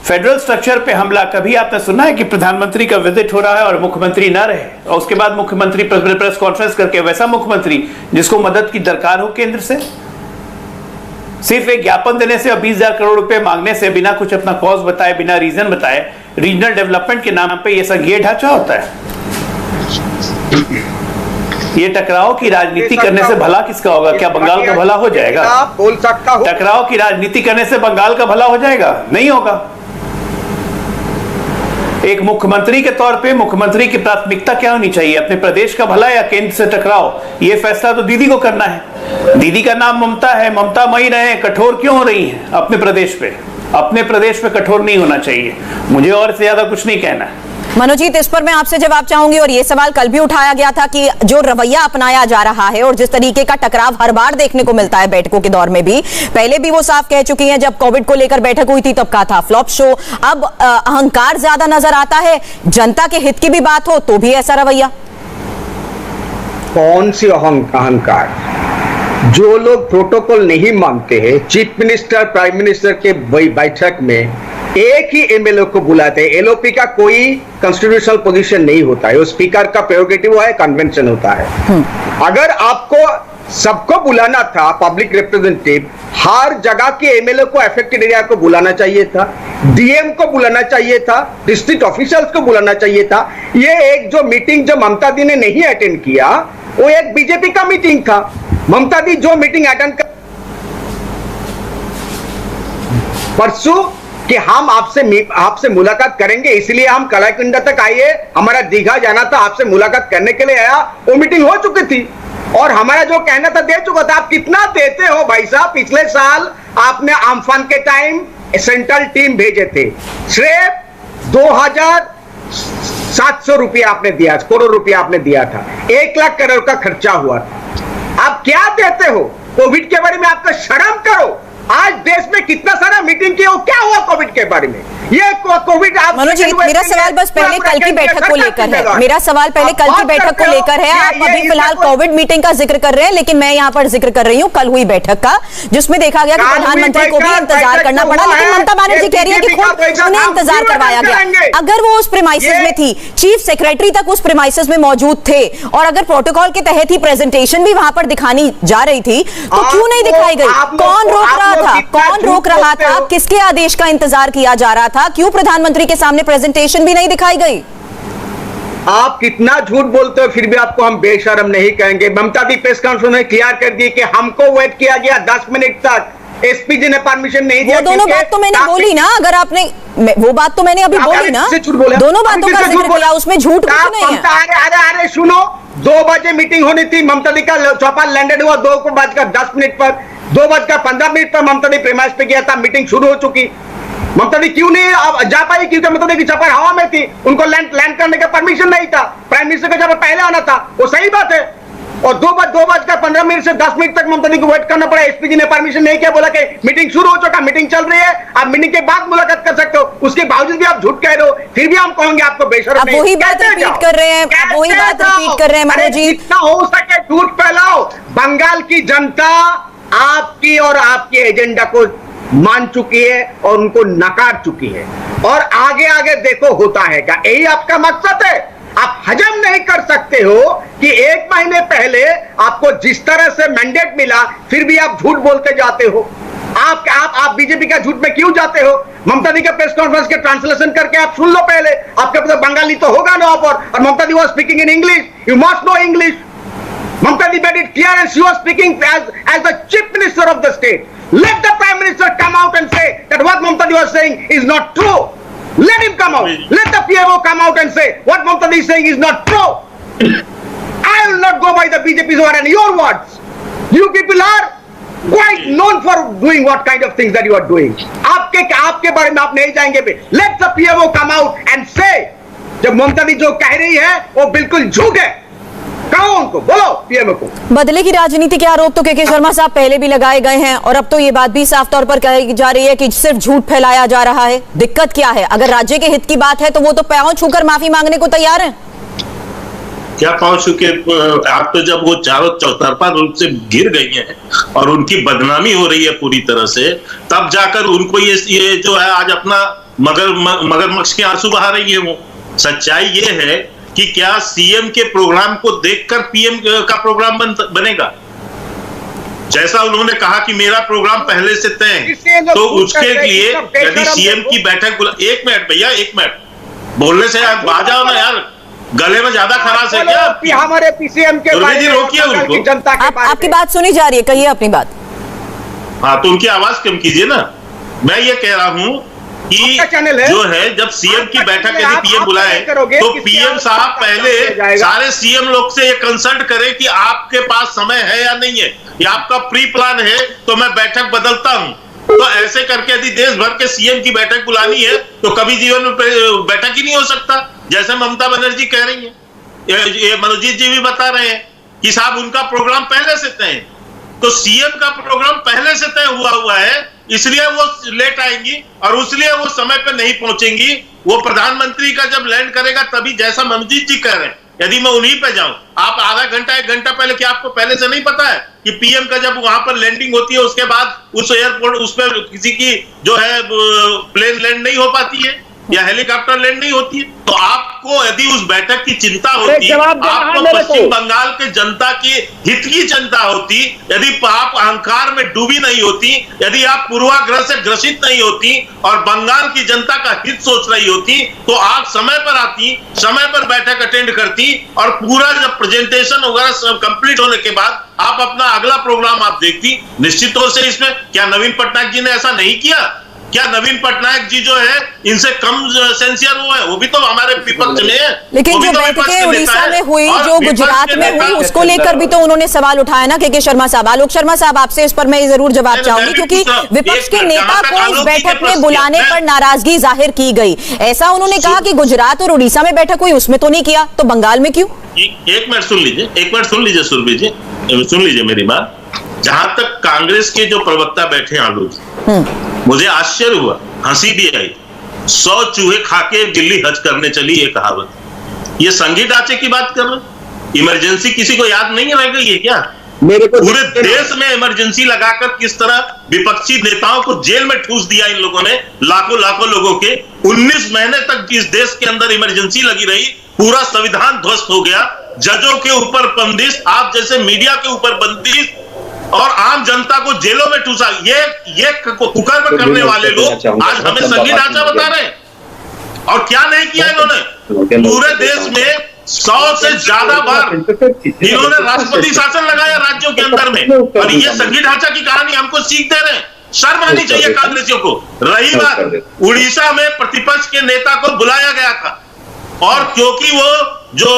फेडरल स्ट्रक्चर पे हमला कभी आपने सुना है कि प्रधानमंत्री का विजिट हो रहा है और मुख्यमंत्री ना रहे, और उसके बाद मुख्यमंत्री प्रेस कॉन्फ्रेंस करके, वैसा मुख्यमंत्री जिसको मदद की दरकार हो केंद्र से, सिर्फ एक ज्ञापन देने से और 20,000 करोड़ रुपए मांगने से, बिना कुछ अपना कॉज बताए, बिना रीजन बताए, रीजनल डेवलपमेंट के नाम पे ये संघीय ढांचा होता है? ये टकराव की राजनीति करने से भला किसका होगा? क्या बंगाल का भला हो जाएगा? बोल सकता हूं, टकराव की राजनीति करने से बंगाल का भला हो जाएगा? नहीं होगा। एक मुख्यमंत्री के तौर पे मुख्यमंत्री की प्राथमिकता क्या होनी चाहिए? अपने प्रदेश का भला या केंद्र से टकराव? ये फैसला तो दीदी को करना है। दीदी का नाम ममता है, ममता मई रहे, कठोर क्यों हो रही हैं अपने प्रदेश पे? अपने प्रदेश पे कठोर नहीं होना चाहिए। मुझे और से ज्यादा कुछ नहीं कहना है। मनोजीत, इस पर मैं आपसे जवाब चाहूंगी। और ये सवाल कल भी उठाया गया था कि जो रवैया अपनाया जा रहा है और जिस तरीके का टकराव हर बार देखने को मिलता है बैठकों के दौर में भी, पहले भी वो साफ कह चुकी हैं, जब कोविड को लेकर बैठक हुई थी तब कहा था फ्लॉप शो। अब अहंकार ज्यादा नजर आता है, जनता के हित की भी बात हो तो भी ऐसा रवैया। कौन सी अहंकार? जो लोग प्रोटोकॉल नहीं मानते हैं, चीफ मिनिस्टर प्राइम मिनिस्टर के बैठक में एक ही एमएलए को बुलाते हैं। एलओपी का कोई कॉन्स्टिट्यूशनल पोजीशन नहीं होता है, वो स्पीकर का प्रेरोगेटिव है, कन्वेंशन होता है। अगर आपको सबको बुलाना था, पब्लिक रिप्रेजेंटेटिव, हर जगह के एमएलए को, अफेक्टेड एरिया को बुलाना चाहिए था, डीएम को बुलाना चाहिए था, डिस्ट्रिक्ट ऑफिसर्स को बुलाना चाहिए था। ये एक जो मीटिंग जो ममता दी ने नहीं अटेंड किया, वो एक बीजेपी का मीटिंग था। ममता दी जो मीटिंग अटेंड कर परसों कि हम आपसे मुलाकात करेंगे, इसलिए हम कलाकुंडा तक आए, हमारा दीघा जाना था, आपसे मुलाकात करने के लिए आया, वो मीटिंग हो चुकी थी और हमारा जो कहना था दे चुका था। आप कितना देते हो भाई साहब? पिछले साल आपने आम्फान के टाइम सेंट्रल टीम भेजे थे, सिर्फ 2,700 रुपया आपने दिया, करोड़ रुपया आपने दिया था, 1 लाख करोड़ का खर्चा हुआ था। आप क्या देते हो? कोविड के बारे में आपका शर्म करो। आज देश में कितना सारा मीटिंग किया, क्या हुआ कोविड के बारे में? ये कोविड आप मनोज जी, मेरा सवाल बस पहले कल की बैठक को लेकर है। मेरा सवाल पहले कल की बैठक को लेकर है। आप अभी फिलहाल कोविड मीटिंग का जिक्र कर रहे हैं, लेकिन मैं यहाँ पर जिक्र कर रही हूँ कल हुई बैठक का, जिसमें देखा गया कि प्रधानमंत्री को भी इंतजार करना पड़ा, लेकिन ममता बनर्जी कह रही है कि खुद उन्हें इंतजार करवाया गया। अगर वो उस प्रेमाइसेस में थी, चीफ सेक्रेटरी तक उस प्रेमाइसेस में मौजूद थे, और अगर प्रोटोकॉल के तहत ही प्रेजेंटेशन भी वहां पर दिखानी जा रही थी, तो क्यों नहीं दिखाई गई? कौन रोक रहा था? कौन रोक रहा था? किसके आदेश का इंतजार किया जा रहा था? क्यों प्रधानमंत्री के सामने प्रेजेंटेशन भी नहीं दिखाई गई? आप कितना झूठ बोलते हो, फिर भी आपको हम बेशरम नहीं कहेंगे। ममता दी प्रेस कॉन्फ्रेंस में क्लियर कर दी कि हमको वेट किया गया 10 मिनट तक, एसपी जी ने परमिशन नहीं दिया। वो दोनों बात तो मैंने बोली ना, अगर आपने वो बात तो मैंने अभी बोली ना, दोनों बातों का जिक्र किया, उसमें झूठ कुछ नहीं है। अरे सुनो, 2 बजे मीटिंग होनी थी, ममता दी का चौपाल लैंडेड हुआ 2:10 पर, 2:15 पर ममता दी प्रेमाइस पे गया था, मीटिंग शुरू हो चुकी। ममता दी क्यों नहीं अब जा पाई? क्योंकि ममता दी की चौपाल हवा में थी, उनको लैंड करने का परमिशन नहीं था, प्राइम मिनिस्टर का जब पहले आना था, वो सही बात है। और 2:15 से 10 मिनट तक ममता दी को वेट करना पड़ा, एसपी जी ने परमिशन नहीं किया, बोला कि मीटिंग शुरू हो चुका, मीटिंग चल रही है, आप मीटिंग के बाद मुलाकात कर सकते हो। उसके बावजूद भी आप झूठ कह रहे हो, फिर भी हम कहेंगे आपको बेशरम। आप वही बात रिपीट कर रहे हैं, आप वही बात रिपीट कर रहे हैं मनोज जी। जितना हो सके झूठ फैलाओ। बंगाल की जनता आपकी और आपके एजेंडा को मान चुकी है और उनको नकार चुकी है, और आगे आगे देखो होता है क्या। यही आपका मकसद है। आप हजम नहीं कर सकते हो कि 1 महीने पहले आपको जिस तरह से मैंडेट मिला, फिर भी आप झूठ बोलते जाते हो। आप बीजेपी का झूठ में क्यों जाते हो? ममता दी का प्रेस कॉन्फ्रेंस के ट्रांसलेशन करके आप सुन लो पहले, आपके पास बंगाली तो होगा ना और Mamata di was speaking in English, you must know English. Mamta Di made it clear and she was speaking as the chief minister of the state. Let the prime minister come out and say that what Mamta Di was saying is not true. Let him come out. Let the PMO come out and say what Mamta Di is saying is not true. I will not go by the BJP's word and your words. You people are quite known for doing what kind of things that you are doing. आपके बारे में आप नहीं जाएंगे भी. Let the PMO come out and say जब ममता दी जो कह रही है वो बिल्कुल झूठ है। उनको बोलो पीएम को। बदले की राजनीति के आरोप तो के शर्मा साहब पहले भी लगाए गए हैं, और अब तो ये बात भी साफ तौर पर कही जा रही है कि सिर्फ झूठ फैलाया जा रहा है। दिक्कत क्या है? अगर राज्य के हित की बात है तो वो तो पांव छूकर माफी मांगने को तैयार हैं। क्या पांव छूके? आप तो जब वो चारों चौतरफा रूप से गिर गई हैं और उनकी बदनामी हो रही है पूरी तरह से, तब जाकर उनको ये जो है आज अपना मगरमच्छ के आंसू बहा रही है। वो सच्चाई ये है कि क्या सीएम के प्रोग्राम को देखकर पीएम का प्रोग्राम बनेगा? जैसा उन्होंने कहा कि मेरा प्रोग्राम पहले से तय है, तो उसके लिए यदि सीएम की बैठक 1 मिनट भैया, 1 मिनट बोलने से आप आ जाओ ना यार, गले में ज्यादा खराश है क्या? हमारे पीसीएम के रोकिए उनको। आपकी बात सुनी जा रही है, कहिए अपनी बात। हाँ, तो उनकी आवाज कम कीजिए ना। मैं ये कह रहा हूं कि जो है जब सीएम की बैठक यदि पीएम बुलाए तो पीएम साहब पहले सारे सीएम लोग से ये कंसल्ट करें कि आपके पास समय है या नहीं है, या आपका प्री प्लान है तो मैं बैठक बदलता हूं। तो ऐसे करके यदि देश भर के सीएम की बैठक बुलानी है तो कभी जीवन में बैठक ही नहीं हो सकता, जैसे ममता बनर्जी कह रही है। ये मनोज जी भी बता रहे हैं कि साहब उनका प्रोग्राम पहले से तय है, तो सीएम का प्रोग्राम पहले से तय हुआ है, इसलिए वो लेट आएंगी और इसलिए वो समय पे नहीं पहुंचेंगी। वो प्रधानमंत्री का जब लैंड करेगा तभी, जैसा मनजीत जी कह रहे हैं, यदि मैं उन्हीं पे जाऊं, आप आधा घंटा 1 घंटा पहले, क्या आपको पहले से नहीं पता है कि पीएम का जब वहां पर लैंडिंग होती है उसके बाद उस एयरपोर्ट उस पर किसी की जो है प्लेन लैंड नहीं हो पाती है या हेलीकॉप्टर लैंड नहीं होती है? तो आपको यदि उस बैठक की चिंता होती, आपको पश्चिम बंगाल के जनता के हित की चिंता होती, यदि आप अहंकार में डूबी नहीं होती, यदि आप पूर्वाग्रह से ग्रसित नहीं होती और बंगाल की जनता का हित सोच रही होती, तो आप समय पर आती, समय पर बैठक अटेंड करती और पूरा जब प्रेजेंटेशन वगैरह कंप्लीट होने के बाद आप अपना अगला प्रोग्राम आप देखती। निश्चित तौर से इसमें क्या नवीन पटनायक जी ने ऐसा नहीं किया? क्या नवीन पटनायक जी जो है इनसे कम सेंसियर वो भी तो हमारे विपक्ष में है। लेकिन जो बैठकें उड़ीसा में हुई, जो गुजरात में हुई, उसको लेकर भी तो उन्होंने सवाल उठाया ना के शर्मा साहब। आलोक शर्मा साहब, आपसे इस पर मैं जरूर जवाब चाहूंगी, क्योंकि विपक्ष के नेता को इस बैठक में बुलाने पर नाराजगी जाहिर की गई। ऐसा उन्होंने कहा कि गुजरात और उड़ीसा में बैठक हुई, उसमें तो नहीं किया, तो बंगाल में क्यों? एक मिनट सुन लीजिए, सुरभि जी सुन लीजिए मेरी बात। जहां तक कांग्रेस के जो प्रवक्ता बैठे आलोक, मुझे आश्चर्य हुआ, हंसी भी आई 100 चूहे खाके बिल्ली हज करने चली, ये कहावत। ये संघीय ढांचे की बात कर रहे, इमरजेंसी किसी को याद नहीं रह गई है क्या? मेरे को पूरे देश में इमरजेंसी लगाकर किस तरह विपक्षी नेताओं को जेल में ठूस दिया इन लोगों ने, लाखों लोगों के। 19 महीने तक इस देश के अंदर इमरजेंसी लगी रही, पूरा संविधान ध्वस्त हो गया, जजों के ऊपर बंदिश, आप जैसे मीडिया के ऊपर बंदिश, और आम जनता को जेलों में ठूसा। ये कुकर्म करने वाले लोग आज हमें संघीय ढांचा बता रहे हैं। और क्या नहीं किया इन्होंने? पूरे देश में 100 से ज्यादा बार इन्होंने राष्ट्रपति शासन लगाया राज्यों के अंदर में, और ये संघीय ढांचा की कहानी हमको सीख दे रहे हैं। शर्म आनी चाहिए कांग्रेसियों को। रही बात, उड़ीसा में प्रतिपक्ष के नेता को बुलाया गया था, और क्योंकि वो जो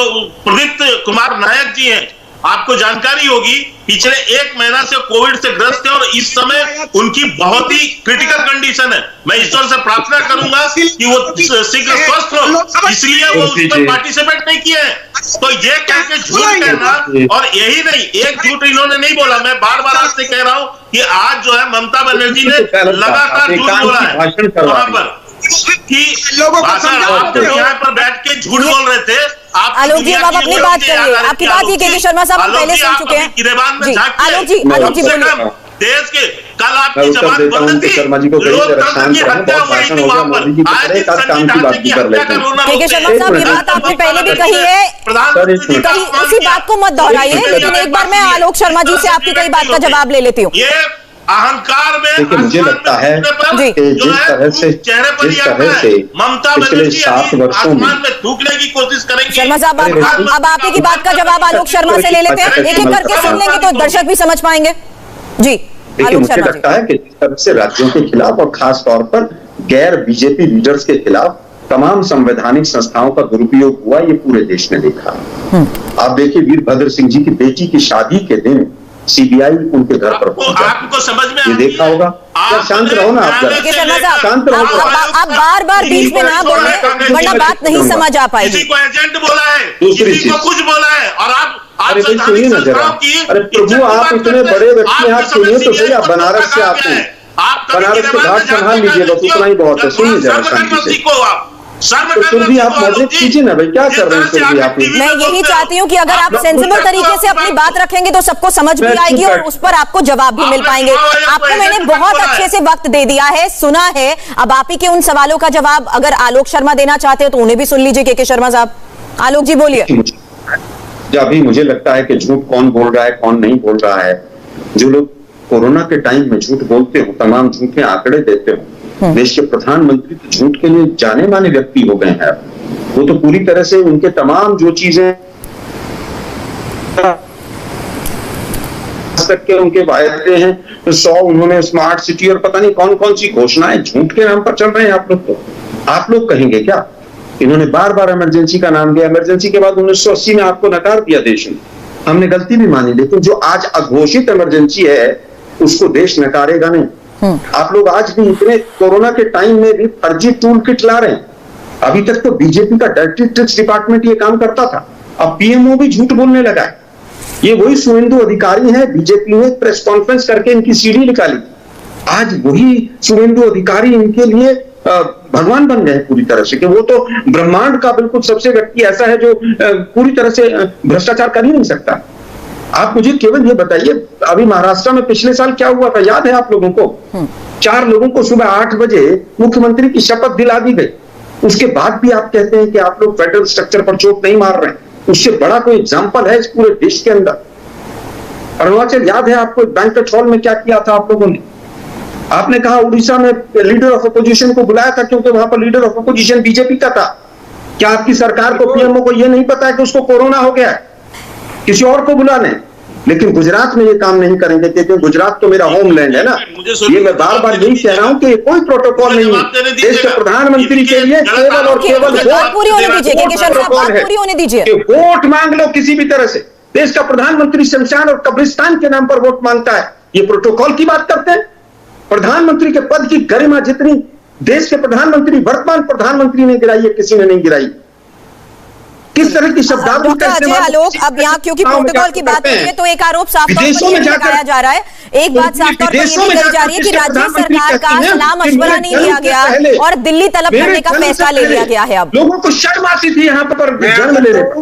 प्रदीप कुमार नायक जी हैं, आपको जानकारी होगी, पिछले 1 महीना से कोविड से ग्रस्त है और इस समय उनकी बहुत ही क्रिटिकल कंडीशन है। मैं ईश्वर से प्रार्थना करूंगा कि वो शीघ्र स्वस्थ हो, इसलिए वो उस पर पार्टिसिपेट नहीं किए हैं। तो ये कह के झूठ कहना, और यही नहीं, एक झूठ इन्होंने नहीं बोला, मैं बार बार आज से कह रहा हूं कि आज जो है ममता बनर्जी ने लगातार झूठ बोला है वहां पर कि आप यहाँ पर बैठ के झूठ बोल रहे थे। आलोक जी, आप अपनी बात करिए, आपकी बात ये के शर्मा साहब हम पहले सुन चुके हैं। आलोक जी बोलिए। देश के कल आपकी जमात बंद थी, लोकतंत्र की हत्या हुई थी वहां पर, आज इस संघीय ढांचे की हत्या का रोना हो के शर्मा साहब, ये बात आपने पहले भी कही है, कहीं उसी बात को मत दोहराइए, लेकिन एक बार मैं आलोक शर्मा जी से आपकी कई बात का जवाब ले लेती हूँ। अहंकार में देखिए, मुझे लगता है कि जिस तरह से ममता पिछले 7 वर्षों में आसमान में थूकने की कोशिश करेंगे। शर्मा साहब, अब आप ही की बात का जवाब आलोक शर्मा से ले लेते हैं, एक एक करके सुन लेंगे तो दर्शक भी समझ पाएंगे। जी देखिए, मुझे लगता है कि जिस तरह से राज्यों के खिलाफ और खास तौर पर गैर बीजेपी लीडर्स के खिलाफ तमाम संवैधानिक संस्थाओं का दुरुपयोग हुआ, ये पूरे देश ने देखा। आप देखिए, वीरभद्र सिंह जी की बेटी की शादी के दिन सीबीआई उनके घर पर पहुंचा, आपको समझ में ये देखा होगा। क्या शांत रहो ना आप, शांत रहो। आप बार बीच में ना बोले, वरना बात नहीं समझ आ पाएगी। किसी को एजेंट बोला है, किसी को कुछ बोला है, और आप अरे भाई सुनिए ना जरा, अरे प्रभु आप इतने बड़े व्यक्ति हैं, आप सुनिए तो सही। आप बनारस से आते हैं, बनारस के घाट संभाल लीजिए, बस उतना ही बहुत है। सुनिए जरा शांति से। तो सुरभि आप मदद कीजिए ना भाई, क्या कर रहे हैं सुरभि आप? मैं यही चाहती हूँ कि अगर आप सेंसिबल तरीके से अपनी बात रखेंगे तो सबको समझ भी आएगी और उस पर आपको जवाब भी मिल पाएंगे। आपको मैंने बहुत अच्छे से वक्त दे दिया है, सुना है। अब आप ही के उन सवालों का जवाब अगर आलोक शर्मा देना चाहते हो तो उन्हें भी सुन लीजिए। के शर्मा साहब, आलोक जी बोलिए। अभी मुझे लगता है कि झूठ कौन बोल रहा है, कौन नहीं बोल रहा है। जो लोग कोरोना के टाइम में झूठ बोलते हो, तमाम झूठे आंकड़े देते हो, देश के प्रधानमंत्री तो झूठ के लिए जाने माने व्यक्ति हो गए हैं। वो तो पूरी तरह से उनके तमाम जो चीजें के उनके वायदे हैं, तो 100 उन्होंने स्मार्ट सिटी और पता नहीं कौन कौन सी घोषणाएं झूठ के नाम पर चल रहे हैं। आप लोग कहेंगे क्या? इन्होंने बार बार इमरजेंसी का नाम लिया, इमरजेंसी के बाद 1980 में आपको नकार दिया देश ने, हमने गलती भी मानी, लेकिन जो आज अघोषित इमरजेंसी है उसको देश नकारेगा नहीं। आप लोग आज भी इतने कोरोना के टाइम में भी फर्जी टूल किट ला रहे हैं। अभी तक तो बीजेपी का डायरेक्टरी ट्रिक्स डिपार्टमेंट ये काम करता था, अब पीएमओ भी झूठ बोलने लगा है। ये वही शुभेंदु अधिकारी हैं, बीजेपी ने प्रेस कॉन्फ्रेंस करके इनकी सीडी निकाली। आज वही शुभेंदु अधिकारी इनके लिए भगवान बन गए पूरी तरह से, कि वो तो ब्रह्मांड का बिल्कुल सबसे व्यक्ति ऐसा है जो पूरी तरह से भ्रष्टाचार कर ही नहीं सकता। आप मुझे केवल ये बताइए, अभी महाराष्ट्र में पिछले साल क्या हुआ था, याद है आप लोगों को? 4 लोगों को सुबह 8 बजे मुख्यमंत्री की शपथ दिला दी गई। उसके बाद भी आप कहते हैं कि आप लोग फेडरल स्ट्रक्चर पर चोट नहीं मार रहे हैं। उससे बड़ा कोई एग्जाम्पल है इस पूरे देश के अंदर? अरुणाचल याद है आपको, बैंक्वेट हॉल में क्या किया था आप लोगों ने? आपने कहा उड़ीसा में लीडर ऑफ अपोजिशन को बुलाया था क्योंकि वहां पर लीडर ऑफ अपोजिशन बीजेपी का था। क्या आपकी सरकार को, पीएमओ को यह नहीं पता है कि उसको कोरोना हो गया है? किसी और को बुला लें, लेकिन गुजरात में ये काम नहीं करेंगे, क्योंकि गुजरात तो मेरा होमलैंड है ना। ये मैं बार बार यही कह रहा हूं कि कोई प्रोटोकॉल नहीं है देश के प्रधानमंत्री के लिए, केवल और केवल पूरी होने दीजिए। वोट मांग लो किसी भी तरह से। देश का प्रधानमंत्री शमशान और कब्रिस्तान के नाम पर वोट मांगता है, ये प्रोटोकॉल की बात करते हैं? प्रधानमंत्री के पद की गरिमा जितनी देश के प्रधानमंत्री, वर्तमान प्रधानमंत्री ने गिराई है, किसी ने नहीं गिराई। किस तरह की शब्दावली डॉक्टर करते अजय हैं, आलोक, अब यहाँ क्योंकि प्रोटोकॉल की बात है तो एक आरोप साफ तौर विदेशों पर में ये जाकर- लगाया जा रहा है, एक बात साफ तौर पर ये विदेशों भी में कही जा जाकर रही है कि किसके राज्य प्रधानमंत्री सरकार का कहते हैं सलाह कि मशवरा मेरे नहीं जन्म लिया से गया पहले- और दिल्ली तलब मेरे करने का जन्म से फैसला ले लिया पहले गया है। अब लोगों को शर्म आती थी यहाँ पर जन्म लेने पर।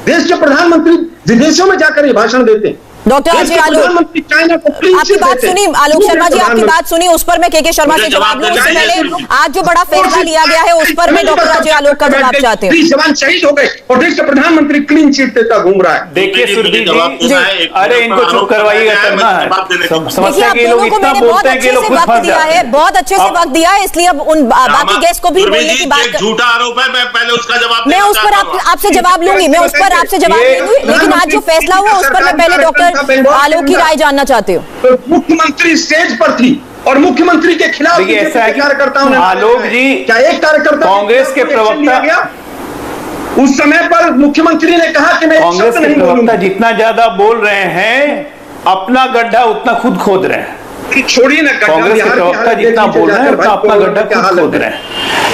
देश के प्रधानमंत्री विदेशों में जाकर ये भाषण देते हैं। डॉक्टर देश अजय के आलोक, प्रधानमंत्री चाइना को clean आपकी sheet बात देते हैं। सुनी आलोक वो शर्मा जी, आपकी प्रधानमंत्री- बात सुनी, उस पर मैं के शर्मा से मुझे जवाब जवाब लूं। उससे देना पहले चाहिए। आज जो बड़ा फैसला लिया गया है उस पर मैं डॉक्टर अजय आलोक का जवाब चाहती हूँ। 30 जवान शहीद हो गए और देश का प्रधानमंत्री क्लीन चिट देता घूम रहा है। देखिए सुरभि जवाब जी, देना है, एक अरे इनको आरोप चुप करवाइएगा, लगाया है, करना मैं है। जवाब देने की- देखिए, समस्या आप के लोग दोनों को इतना मैंने बहुत बोलते हैं कि अच्छे लोग से खुद वक्त फंस दिया जाते है, हैं। बहुत अच्छे से वक्त दिया है, इसलिए अब उन बाकी गेस्ट को भी सुरभि बोलने जी, की बात एक झूठा आरोप है, मैं पहले उसका जवाब मैं देना उस पर चाहता हूं। आपसे जवाब लूंगी, मैं उस पर आपसे जवाब ये- लूंगी, लेकिन आज जो फैसला हुआ उस पर मैं पहले डॉक्टर आलोक की राय जानना चाहती हूँ। तो मुख्यमंत्री स्टेज पर थी और मुख्यमंत्री के खिलाफ देखिए, बीजेपी ऐसा है के कि कार्यकर्ताओं ने आलोक जी, क्या एक कार्यकर्ता कांग्रेस के एक्शन लिया प्रवक्ता- गया? उस समय पर मुख्यमंत्री ने कहा कि मैं एक कांग्रेस शब्द के नहीं प्रवक्ता बोलूंगा। जितना ज्यादा बोल रहे हैं, अपना गड्ढा उतना खुद खोद रहे हैं। छोड़िए ना गड्ढा, कांग्रेस के बिहार की प्रवक्ता हालत जितना देखिए बोल रहे हैं जाकर उतना भाई, अपना गड्ढा क्या खुद हालत खोद है। रहे हैं,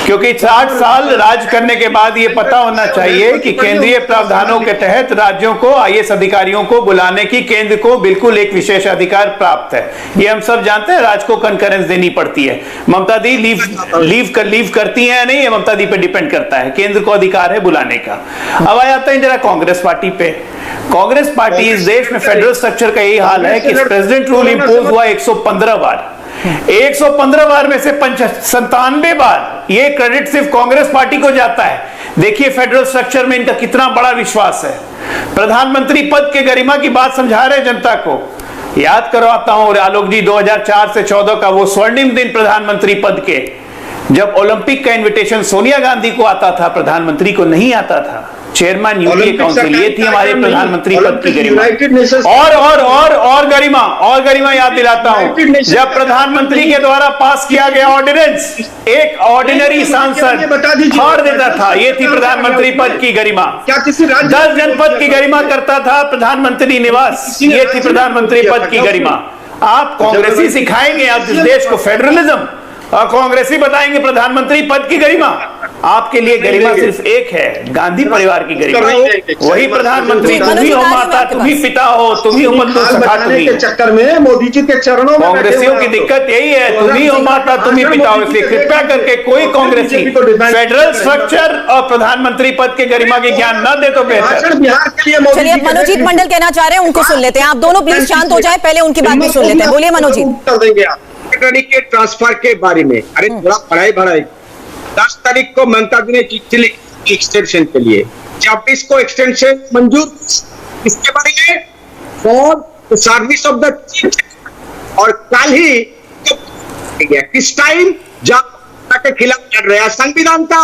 क्योंकि 60 साल राज करने के बाद ये पता होना चाहिए कि केंद्रीय प्रावधानों के तहत राज्यों को आईएएस अधिकारियों को बुलाने की केंद्र को बिल्कुल एक विशेष अधिकार प्राप्त है। ये हम सब जानते हैं, राज्य को कंकरेंस देनी पड़ती है। ममता दी लीव करती है या नहीं, ये ममता दी पे डिपेंड करता है, केंद्र को अधिकार है बुलाने का। अब आ जाते हैं जरा कांग्रेस पार्टी पे। कांग्रेस पार्टी इस देश में फेडरल स्ट्रक्चर का यही हाल है कि प्रेसिडेंट रूल इंपोज हुआ 115 बार, 115 बार में से 97 बार ये क्रेडिट सिर्फ कांग्रेस पार्टी को जाता है। देखिए फेडरल स्ट्रक्चर में इनका कितना बड़ा विश्वास है। प्रधानमंत्री पद के गरिमा की बात समझा रहे जनता को, याद करवाता हूं आलोक जी, 2004 से 14 का वो स्वर्णिम दिन प्रधानमंत्री पद के, जब ओलंपिक का इन्विटेशन सोनिया गांधी को आता था, प्रधानमंत्री को नहीं आता था। चेयरमैन यूपीए काउंसिल, ये थी हमारे प्रधानमंत्री पद की गरिमा। और गरिमा याद दिलाता हूं, जब प्रधानमंत्री के द्वारा पास किया गया ऑर्डिनेंस, एक ऑर्डिनरी सांसद फाड़ देता था, ये थी प्रधानमंत्री पद की गरिमा। क्या किसी राज्य 10 जनपद की गरिमा करता था प्रधानमंत्री निवास, ये थी प्रधानमंत्री पद की गरिमा। आप कांग्रेसी सिखाएंगे आज इस देश को फेडरलिज्म, और कांग्रेसी बताएंगे प्रधानमंत्री पद की गरिमा। आपके लिए गरिमा सिर्फ एक है, गांधी परिवार की गरिमा। वही प्रधानमंत्री, तुम ही हो माता, तुम ही पिता हो, तुम ही हो बंधु सखा, तुम ही। के चक्कर में मोदी जी के चरणों में कांग्रेसियों की दिक्कत यही है, तुम ही हो माता, तुम ही पिता हो। इसलिए कृपया करके कोई कांग्रेसी फेडरल स्ट्रक्चर और प्रधानमंत्री पद के गरिमा के ज्ञान न दे तो बेहतर। बिहार के लिए चलिए, अब मनोजीत मंडल कहना चाह रहे हैं, उनको सुन लेते हैं। आप दोनों प्लीज शांत हो जाए, पहले उनकी बात भी सुन लेते हैं। बोलिए मनोजीत। कर देंगे आप सेक्रेटरी के ट्रांसफर के बारे में। अरे थोड़ा बढ़ाई 10 तारीख को ममता दी ने चिट्ठी लिखी एक्सटेंशन के लिए, 26 को एक्सटेंशन मंजूर, इसके बारे में for service of the chief, और कल ही किस टाइम जब के खिलाफ लड़ रहा संविधान का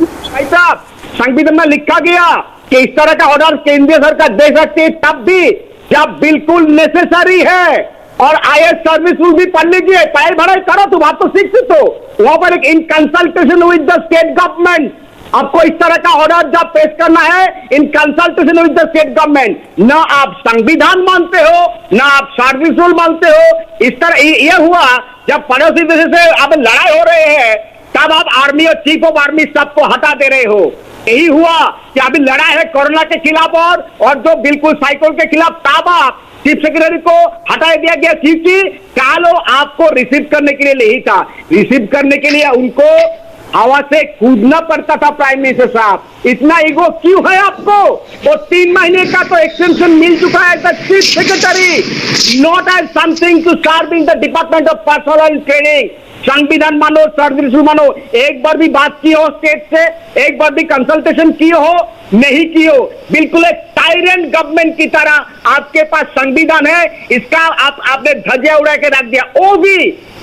भाई साहब, संविधान में लिखा गया कि इस तरह का ऑर्डर केंद्रीय सरकार दे सकती है तब भी जब बिल्कुल नेसेसरी है। और आईएएस सर्विस रूल भी पढ़ लीजिए, पैर भराई करो, तुम आप तो शिक्षित हो। वहां पर एक in consultation with the state government, आपको इस तरह का ऑर्डर जब पेश करना है in consultation with the state government, ना आप संविधान मानते हो ना आप सर्विस रूल मानते हो। इस तरह ये हुआ जब पड़ोसी देश से अब लड़ाई हो रहे हैं, तब आप आर्मी और चीफ ऑफ आर्मी सबको हटा दे रहे हो। यही हुआ कि अभी लड़ाई है कोरोना के खिलाफ और जो बिल्कुल साइकिल के खिलाफ, तब आप चीफ सेक्रेटरी को हटा दिया गया। क्योंकि कालो आपको रिसीव करने के लिए नहीं था, रिसीव करने के लिए उनको हवा से कूदना पड़ता था। प्राइम मिनिस्टर साहब, इतना ईगो क्यों है आपको? वो 3 महीने का तो एक्सटेंशन मिल चुका है the chief secretary, not as something to serve in the department of personal training. संविधान मानो, सर्विस मानो, एक बार भी बात की हो स्टेट से, एक बार भी कंसल्टेशन की हो, नहीं की हो। बिल्कुल एक टायरेंट गवर्नमेंट की तरह आपके पास संविधान है, इसका आपने धज्जियां उड़ा के रख दिया। वो भी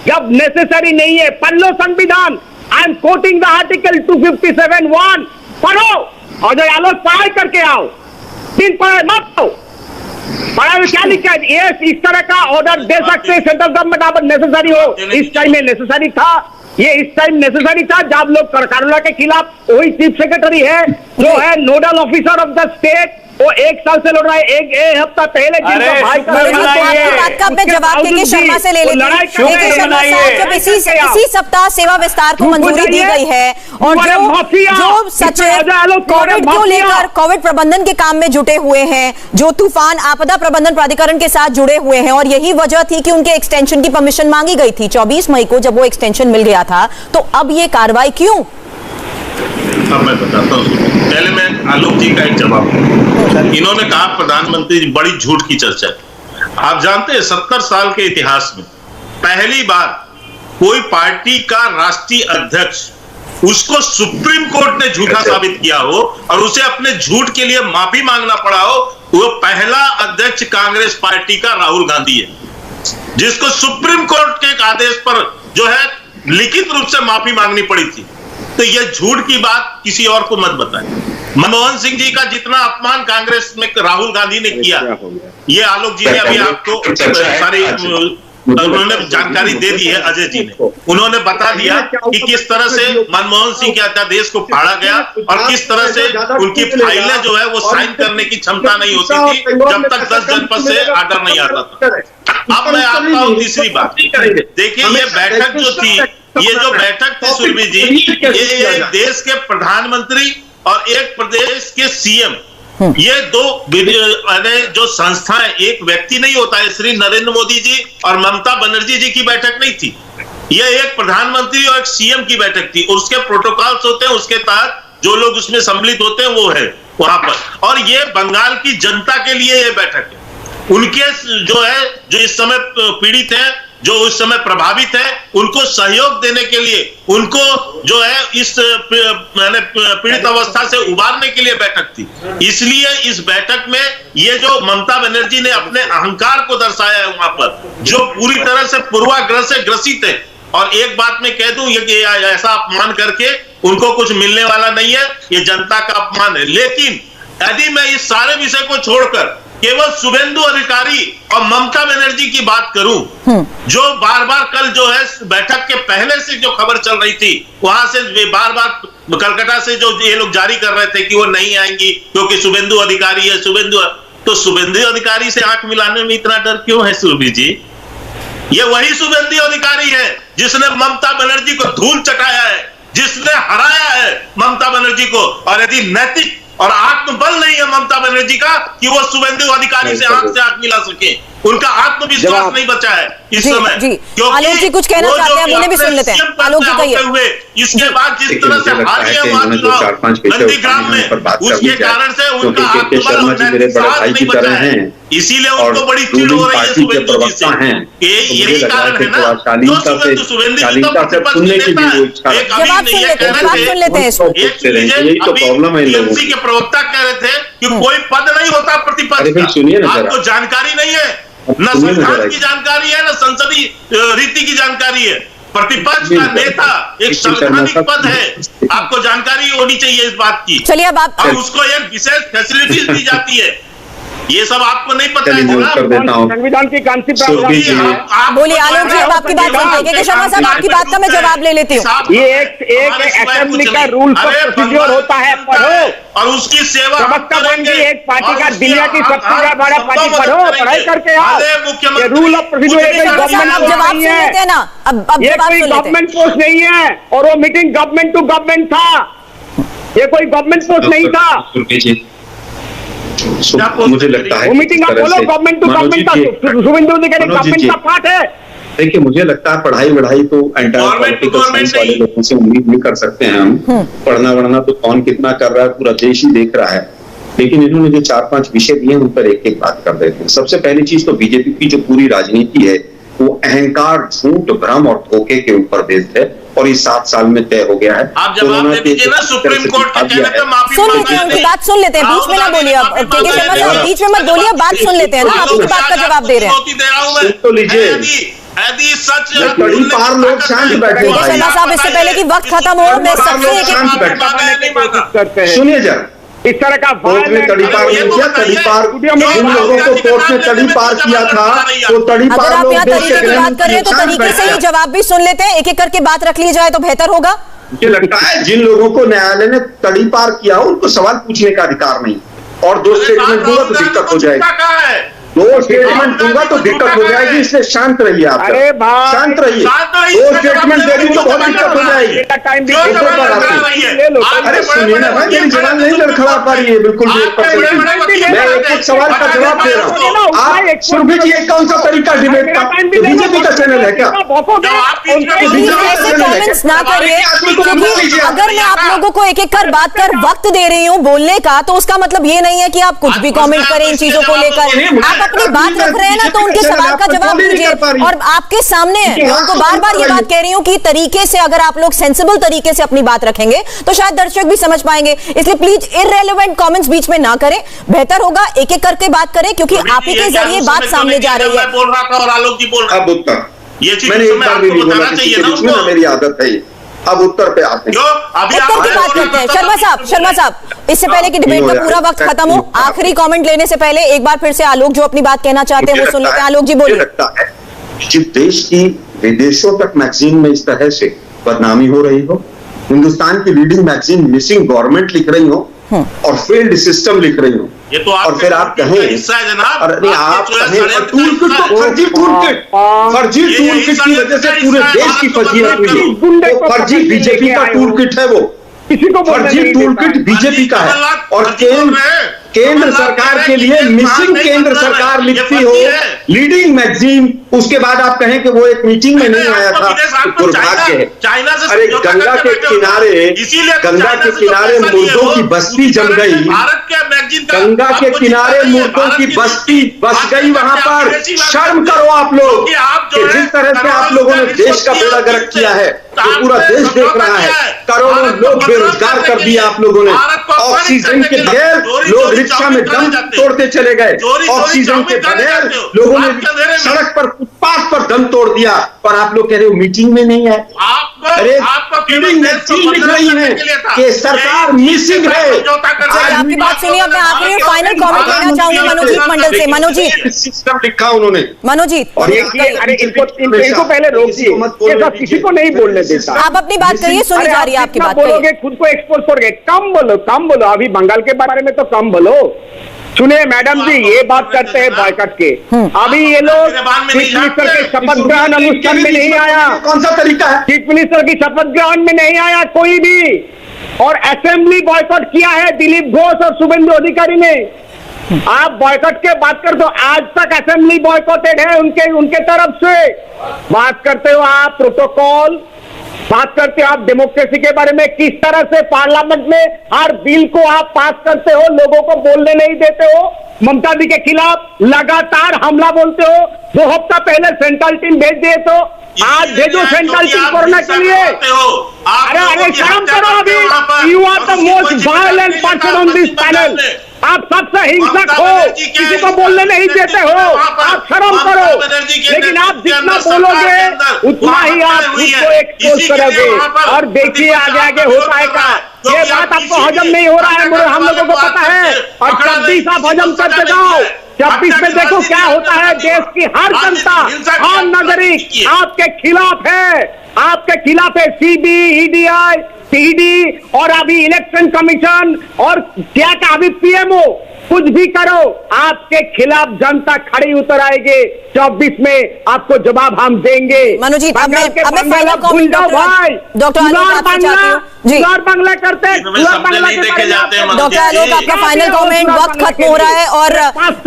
जब नेसेसरी नहीं है। पढ़ लो संविधान। I am quoting the article 257(1), पढ़ो और जो आलो पढ़ाई करके आओ, 3 पढ़ाई मत हो। पढ़ाई में क्या लिखा है? ये इस तरह का ऑर्डर दे सकते हैं सेंट्रल गवर्नमेंट अगर नेसेसरी हो। इस टाइम में नेसेसरी था, ये इस टाइम नेसेसरी था जब लोग कोरोना के खिलाफ। वही चीफ सेक्रेटरी है जो है nodal officer of the state, वो 1 साल से लड़ रहा है। एक हफ्ता पहले जिनका भाई का आपकी बात का मैं जवाब के शर्मा से ले लेती हूँ। केके शर्मा साहब, जब इसी सप्ताह सेवा विस्तार को मंजूरी दी गई है और जो सचिव कोविड प्रबंधन के काम में जुटे हुए हैं, जो तूफान आपदा प्रबंधन प्राधिकरण के साथ जुड़े हुए हैं, और यही वजह थी कि उनके एक्सटेंशन की परमिशन मांगी गई थी 24 मई को, जब वो एक्सटेंशन मिल गया था, तो अब ये कार्रवाई क्यों? अब मैं बताता हूँ। पहले मैं आलोक जी का एक जवाब दूं। इन्होंने कहा प्रधानमंत्री बड़ी झूठ की चर्चा है। आप जानते हैं 70 साल के इतिहास में पहली बार कोई पार्टी का राष्ट्रीय अध्यक्ष, उसको सुप्रीम कोर्ट ने झूठा साबित किया हो और उसे अपने झूठ के लिए माफी मांगना पड़ा हो, वो पहला अध्यक्ष कांग्रेस पार्टी का राहुल गांधी है, जिसको सुप्रीम कोर्ट के एक आदेश पर जो है लिखित रूप से माफी मांगनी पड़ी थी। तो ये झूठ की बात किसी और को मत बताएं। मनमोहन सिंह जी का जितना अपमान कांग्रेस में राहुल गांधी ने किया, ये आलोक जी ने अभी आपको सारी उन्होंने जानकारी दे दी है। अजय जी ने उन्होंने बता दिया कि किस तरह से मनमोहन सिंह के अध्यादेश को फाड़ा गया और किस तरह से उनकी फाइलें जो है वो साइन करने की क्षमता नहीं होती थी जब तक 10 जनपद से आर्डर नहीं आता था। अब मैं आपका तीसरी बात, देखिए ये बैठक जो थी, ये जो बैठक थी सुरभि जी, ये एक देश के प्रधानमंत्री और एक प्रदेश के सीएम, ये दो जो संस्थाएं, एक व्यक्ति नहीं होता है। श्री नरेंद्र मोदी जी और ममता बनर्जी जी की बैठक नहीं थी, ये एक प्रधानमंत्री और एक सीएम की बैठक थी। उसके प्रोटोकॉल्स होते हैं, उसके तहत जो लोग उसमें सम्मिलित होते हैं वो है वहां पर। और ये बंगाल की जनता के लिए ये बैठक है, उनके जो है जो इस समय पीड़ित हैं, जो उस समय प्रभावित है, उनको सहयोग देने के लिए, उनको जो है इस पीड़ित अवस्था से उबारने के लिए बैठक थी। इसलिए इस बैठक में ये जो ममता बनर्जी ने अपने अहंकार को दर्शाया है वहां पर, जो पूरी तरह से पूर्वाग्रह से ग्रसित है। और एक बात मैं कह दूं, ये ऐसा अपमान करके उनको कुछ मिलने वाला नहीं है, ये जनता का अपमान है। लेकिन यदि मैं इस सारे विषय को छोड़कर केवल शुभेंदु अधिकारी और ममता बनर्जी की बात करूं, जो बार बार कल जो है बैठक के पहले से जो खबर चल रही थी, वहां से बार बार कलकत्ता से जो ये लोग जारी कर रहे थे कि वो नहीं आएंगी क्योंकि शुभेंदु अधिकारी है। तो शुभेंदु अधिकारी से आंख मिलाने में इतना डर क्यों है सुरभि जी? ये वही शुभेंदु अधिकारी है जिसने ममता बनर्जी को धूल चटाया है, जिसने हराया है ममता बनर्जी को। और यदि नैतिक और आत्मबल नहीं है ममता बनर्जी का कि वो शुभेंदु अधिकारी से आंख मिला सके, उनका आत्मविश्वास नहीं बचा है इस समय। आलोक जी कुछ कहना चाहते हैं, उन्हें भी सुन लेते हैं। आलोक जी कहिए। इसके बाद जिस तरह से हार गया नंदीग्राम में, उसके कारण से उनका आत्मबल और नैतिकता नहीं बचा है, इसीलिए उनको बड़ी चिढ़ हो रही है शुभेंदु जी से। यही कारण है ना, जो शुभेंदु जी तो प्रतिपक्ष नेता है, एक अभी ये कह रहे थे, टीएमसी के प्रवक्ता कह रहे थे कि कोई पद नहीं होता प्रतिपक्ष का। आपको जानकारी नहीं है, न संविधान की जानकारी है, न संसदीय रीति की जानकारी है। प्रतिपक्ष का नेता एक संवैधानिक पद है, आपको जानकारी होनी चाहिए इस बात की। चलिए अब आप, और उसको एक विशेष फैसिलिटीज दी जाती है, ये सब आपको नहीं पता है। संविधान की बोलिए आलोक जी, अब आपकी बात सुनते हैं। शर्मा साहब, आपकी बात का मैं जवाब ले लेती हूँ। ये एक असेंबली का रूल प्रोसीजर होता है, पढ़ो। और उसकी सेवा प्रवक्ता बन गई एक पार्टी का, दुनिया की सबसे बड़ा पार्टी, पढ़ो, पढ़ाई करके आओ। ये रूल ऑफ प्रोसीजर जवाब सुन लेते हैं ना, अब ये कोई गवर्नमेंट पोस्ट नहीं है, और वो मीटिंग गवर्नमेंट टू गवर्नमेंट था, ये कोई गवर्नमेंट पोस्ट नहीं था। मुझे लगता है मीटिंग आप बोलो गवर्नमेंट टू गवर्नमेंट का, शुभेंदु अधिकारी गवर्नमेंट का पार्ट है। देखिए, मुझे लगता है पढ़ाई वढ़ाई तो एंटायर पॉलिटिकल साइंस वाले लोगों से उम्मीद नहीं कर सकते हैं हम। पढ़ना वढ़ना तो कौन कितना कर रहा है पूरा देश ही देख रहा है। लेकिन इन्होंने जो 4-5 विषय दिए उन पर एक एक बात कर देते हैं। सबसे पहली चीज तो बीजेपी की जो पूरी राजनीति है वो अहंकार, झूठ, भ्रम और धोखे के ऊपर बेस्ड है, और इस 7 साल में तय हो गया है। आप जवाब दे दीजिए ना, सुप्रीम कोर्ट के कहने पे माफी सुन लेते हैं, उनकी बात सुन लेते हैं, बीच में ना बोलिए। अब केके शर्मा साहब बीच में मत बोलिए, बात सुन लेते हैं ना, आप उनकी बात का जवाब दे रहे हैं। तो लीजिए, यदि सच बड़ी पार लोग शांत बैठे। केके शर्मा साहब, इससे पहले कि वक्त खत्म हो, मैं सबसे सुनिए जरा, इस तरह का कोर्ट में तड़ी पार नहीं किया। तड़ी पार जिन लोगों को कोर्ट में तड़ी पार किया था तो तड़ी अगर पार आप लोग यहाँ तरीके की बात कर रहे हैं तो तरीके से ही जवाब भी सुन लेते हैं, एक एक करके बात रख ली जाए तो बेहतर होगा। मुझे लगता है जिन लोगों को न्यायालय ने तड़ी पार किया उनको सवाल पूछने का अधिकार नहीं। और 2 स्टेटमेंट दूंगा तो दिक्कत हो जाएगी। 2 स्टेटमेंट दूंगा तो दिक्कत हो जाएगी, इसलिए शांत रहिए आप। अरे भाई, शांत रहिए। 2 स्टेटमेंट दे दूं तो बहुत दिक्कत हो जाएगी। अरे सुनिए ना भाई, मेरी जवान नहीं लड़खड़ा पा रही है बिल्कुल भी। मैं एक सवाल का जवाब दे रहा हूँ। आप सुरभि जी, एक कौन सा तरीका डिबेट का? बीजेपी का चैनल है क्या? ऐसे कमेंट्स ना करिए, क्योंकि अगर मैं आप लोगों को एक एक कर बात कर वक्त दे रही हूँ बोलने का, तो उसका मतलब ये नहीं है कि आप कुछ भी कमेंट करें इन चीजों को लेकर। आप अपनी बात रख रहे हैं ना, तो उनके सवाल का जवाब दीजिए। और आपके सामने मैं उनको बार बार ये बात कह रही हूँ कि तरीके से अगर आप लोग सेंसिबल तरीके से अपनी बात रखेंगे तो शायद दर्शक भी समझ पाएंगे। इसलिए प्लीज इररेलेवेंट कमेंट्स बीच में ना करें, बेहतर होगा एक एक करके बात करें, क्योंकि आप ही के जरिए बात सामने जा रही है। मैं बोल रहा था और आलोक जी बोल रहे अब उत्तर ये चीज मैंने एक मैं बार भी आपको नहीं बोला बताना किसी चाहिए के ना बीच में, उनको। मेरी आदत है ये। अब उत्तर पे आते हैं। जो अभी उत्तर की बात करते हैं। शर्मा साहब, इससे पहले कि डिबेट का पूरा वक्त खत्म हो, आखिरी कमेंट लेने से पहले एक बार फिर से आलोक जो अपनी बात कहना चाहते हैं वो सुन लेते हैं। आलोक जी बोलिए। मुझे लगता है जिस देश की विदेशों तक मैगजीन में इस तरह से बदनामी हो रही हो, हिंदुस्तान की लीडिंग मैगजीन मिसिंग गवर्नमेंट लिख रही हो और फेल्ड सिस्टम लिख रही हो, ये तो और फिर आप कहें, हिस्सा है जनाब। अरे नहीं, आप कहें टूल किट तो फर्जी टूल किट की वजह से पूरे देश की फजीहत हुई है। वो फर्जी बीजेपी का टूल किट है, वो किसी को फर्जी टूल किट बीजेपी का है। और केंद्र सरकार के लिए मिसिंग केंद्र सरकार लिखती हो लीडिंग मैगजीन, उसके बाद आप कहें कि वो एक मीटिंग में नहीं आया था, दुर्भाग्य है। अरे गंगा के किनारे मुर्दों की बस्ती जम गई, गंगा के किनारे मुर्दों की बस्ती बस गई वहां पर। शर्म करो आप लोग कि जिस तरह से आप लोगों ने देश का बेड़ा गर्क किया है, तो पूरा देश देख रहा है। करोड़ों लोग बेरोजगार कर दिया आप लोगों ने। ऑक्सीजन के बगैर लोग रिक्शा में दम तोड़ते चले गए, ऑक्सीजन के बगैर लोगों ने सड़क पर फुटपाथ पर दम तोड़ दिया, और आप लोग कह रहे हो मीटिंग में नहीं है। अरे मीटिंग मैगजीन लिख रही है कि सरकार मिसिंग है। चलिए आपकी बात सुनिए, अब मैं आखिरी और फाइनल कमेंट लेना चाहूंगी मनोजीत मंडल से। मनोजीत, सिस्टम लिखा उन्होंने। मनोजीत, और अरे इनको पहले रोकिए, ये सब किसी को नहीं बोलने देता। आप अपनी बात करिए, सुनी जा रही है आपकी बात। बोलोगे खुद को एक्सपोज करोगे, कम बोलो। अभी बंगाल के बारे में तो कम बोलो। सुनिए मैडम जी, ये बात करते हैं बॉयकॉट के। अभी ये लोग चीफ मिनिस्टर के शपथ ग्रहण अनुष्ठान में नहीं आया। कौन सा तरीका है? चीफ मिनिस्टर की शपथ ग्रहण में नहीं आया कोई भी, और असेंबली बॉयकॉट किया है दिलीप घोष और शुभेंदु अधिकारी ने। आप बॉयकॉट के बात कर दो, आज तक असेंबली बॉयकॉटेड है उनके तरफ से। बात करते हो आप प्रोटोकॉल, बात करते हो आप डेमोक्रेसी के बारे में, किस तरह से पार्लियामेंट में हर बिल को आप पास करते हो, लोगों को बोलने नहीं देते हो। ममता दी के खिलाफ लगातार हमला बोलते हो। 2 हफ्ता पहले सेंट्रल टीम भेज दिए, तो आज भेजो सेंट्रल टीम कोरोना के लिए। अरे शर्म करो। अभी you are the most violent person on this panel. आप सबसे हिंसक हो, किसी को बोलने नहीं देते हो। आप शर्म करो, लेकिन आप जितना बोलोगे उतना ही आप खुद को एक्सपोज करोगे। और देखिए आगे आगे होता है क्या। ये बात आपको हजम नहीं हो रहा है, हम लोगों को पता है। और 26 आप हजम करते जाओ। 26 में देखो क्या होता है। देश की हर जनता, हर नागरिक आपके खिलाफ है, आपके खिलाफ है। CBI, ED और अभी इलेक्शन कमीशन और क्या अभी PMO, कुछ भी करो, आपके खिलाफ जनता खड़ी उतर आएगी। 24 में आपको जवाब हम देंगे। मनोजीत, अब मैं फाइनल कमेंट डॉक्टर बांग्ला करते हैं। डॉक्टर आलोक, आपका फाइनल कमेंट, वक्त खत्म हो रहा है। और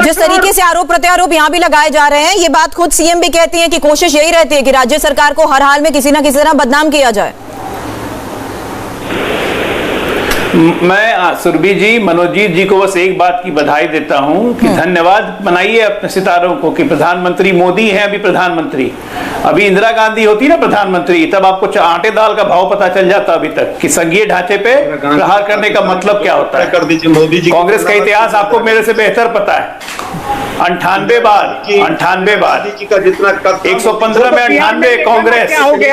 जिस तरीके से आरोप प्रत्यारोप यहाँ भी लगाए जा रहे हैं, ये बात खुद CM भी कहती है कि कोशिश यही रहती है कि राज्य सरकार को हर हाल में किसी ना किसी तरह बदनाम किया जाए। मैं सुरभि जी, मनोजीत जी को बस एक बात की बधाई देता हूं कि धन्यवाद मनाइए अपने सितारों को कि प्रधानमंत्री मोदी हैं अभी प्रधानमंत्री। अभी इंदिरा गांधी होती ना प्रधानमंत्री, तब आपको आटे दाल का भाव पता चल जाता अभी तक कि संघीय ढांचे पे प्रहार करने का मतलब क्या होता है। कर दीजिए मोदी जी। कांग्रेस का इतिहास आपको मेरे से बेहतर पता है। 98 बार का जितना 115 में 98 कांग्रेस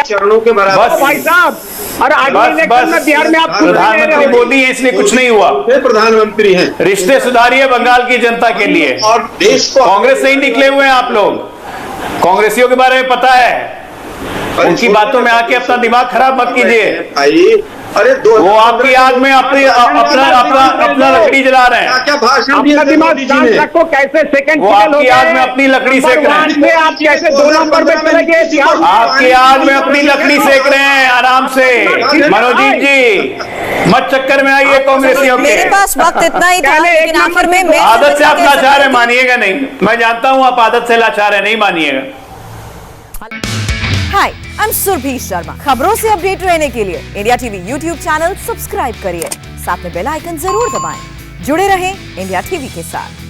चरणों के बराबर। भाई साहब, और बस बिहार में आप प्रधानमंत्री मोदी है, इसलिए कुछ नहीं हुआ। प्रधानमंत्री हैं। रिश्ते सुधारिए बंगाल की जनता के लिए। और देश को कांग्रेस से ही निकले हुए हैं आप लोग, कांग्रेसियों के बारे में पता है। उनकी बातों में आके अपना दिमाग खराब मत कीजिए। अरे वो आपकी आग में अपनी अपना लकड़ी जला रहे हैं। क्या भाषण दिए अपना थे दिमाग मोदी जी शांत ने? रखो, कैसे सेकंड वो आपकी आग में अपनी लकड़ी सेक रहे हैं। में आप कैसे 2 नंबर पे चले गए? आपकी आग में अपनी लकड़ी सेक रहे हैं आराम से। मनोजीत जी मत चक्कर में आइए कांग्रेसियों के। मेरे पास वक्त इतना ही था, लेकिन आखिर में मैं आदत से आप लाचार है, मानिएगा नहीं। मैं जानता हूं आप आदत से लाचार है, नहीं मानिएगा। हाय, आई एम सुरभि शर्मा। खबरों से अपडेट रहने के लिए India TV YouTube channel subscribe करिए, साथ में बेल आइकन जरूर दबाएं। जुड़े रहें इंडिया टीवी के साथ।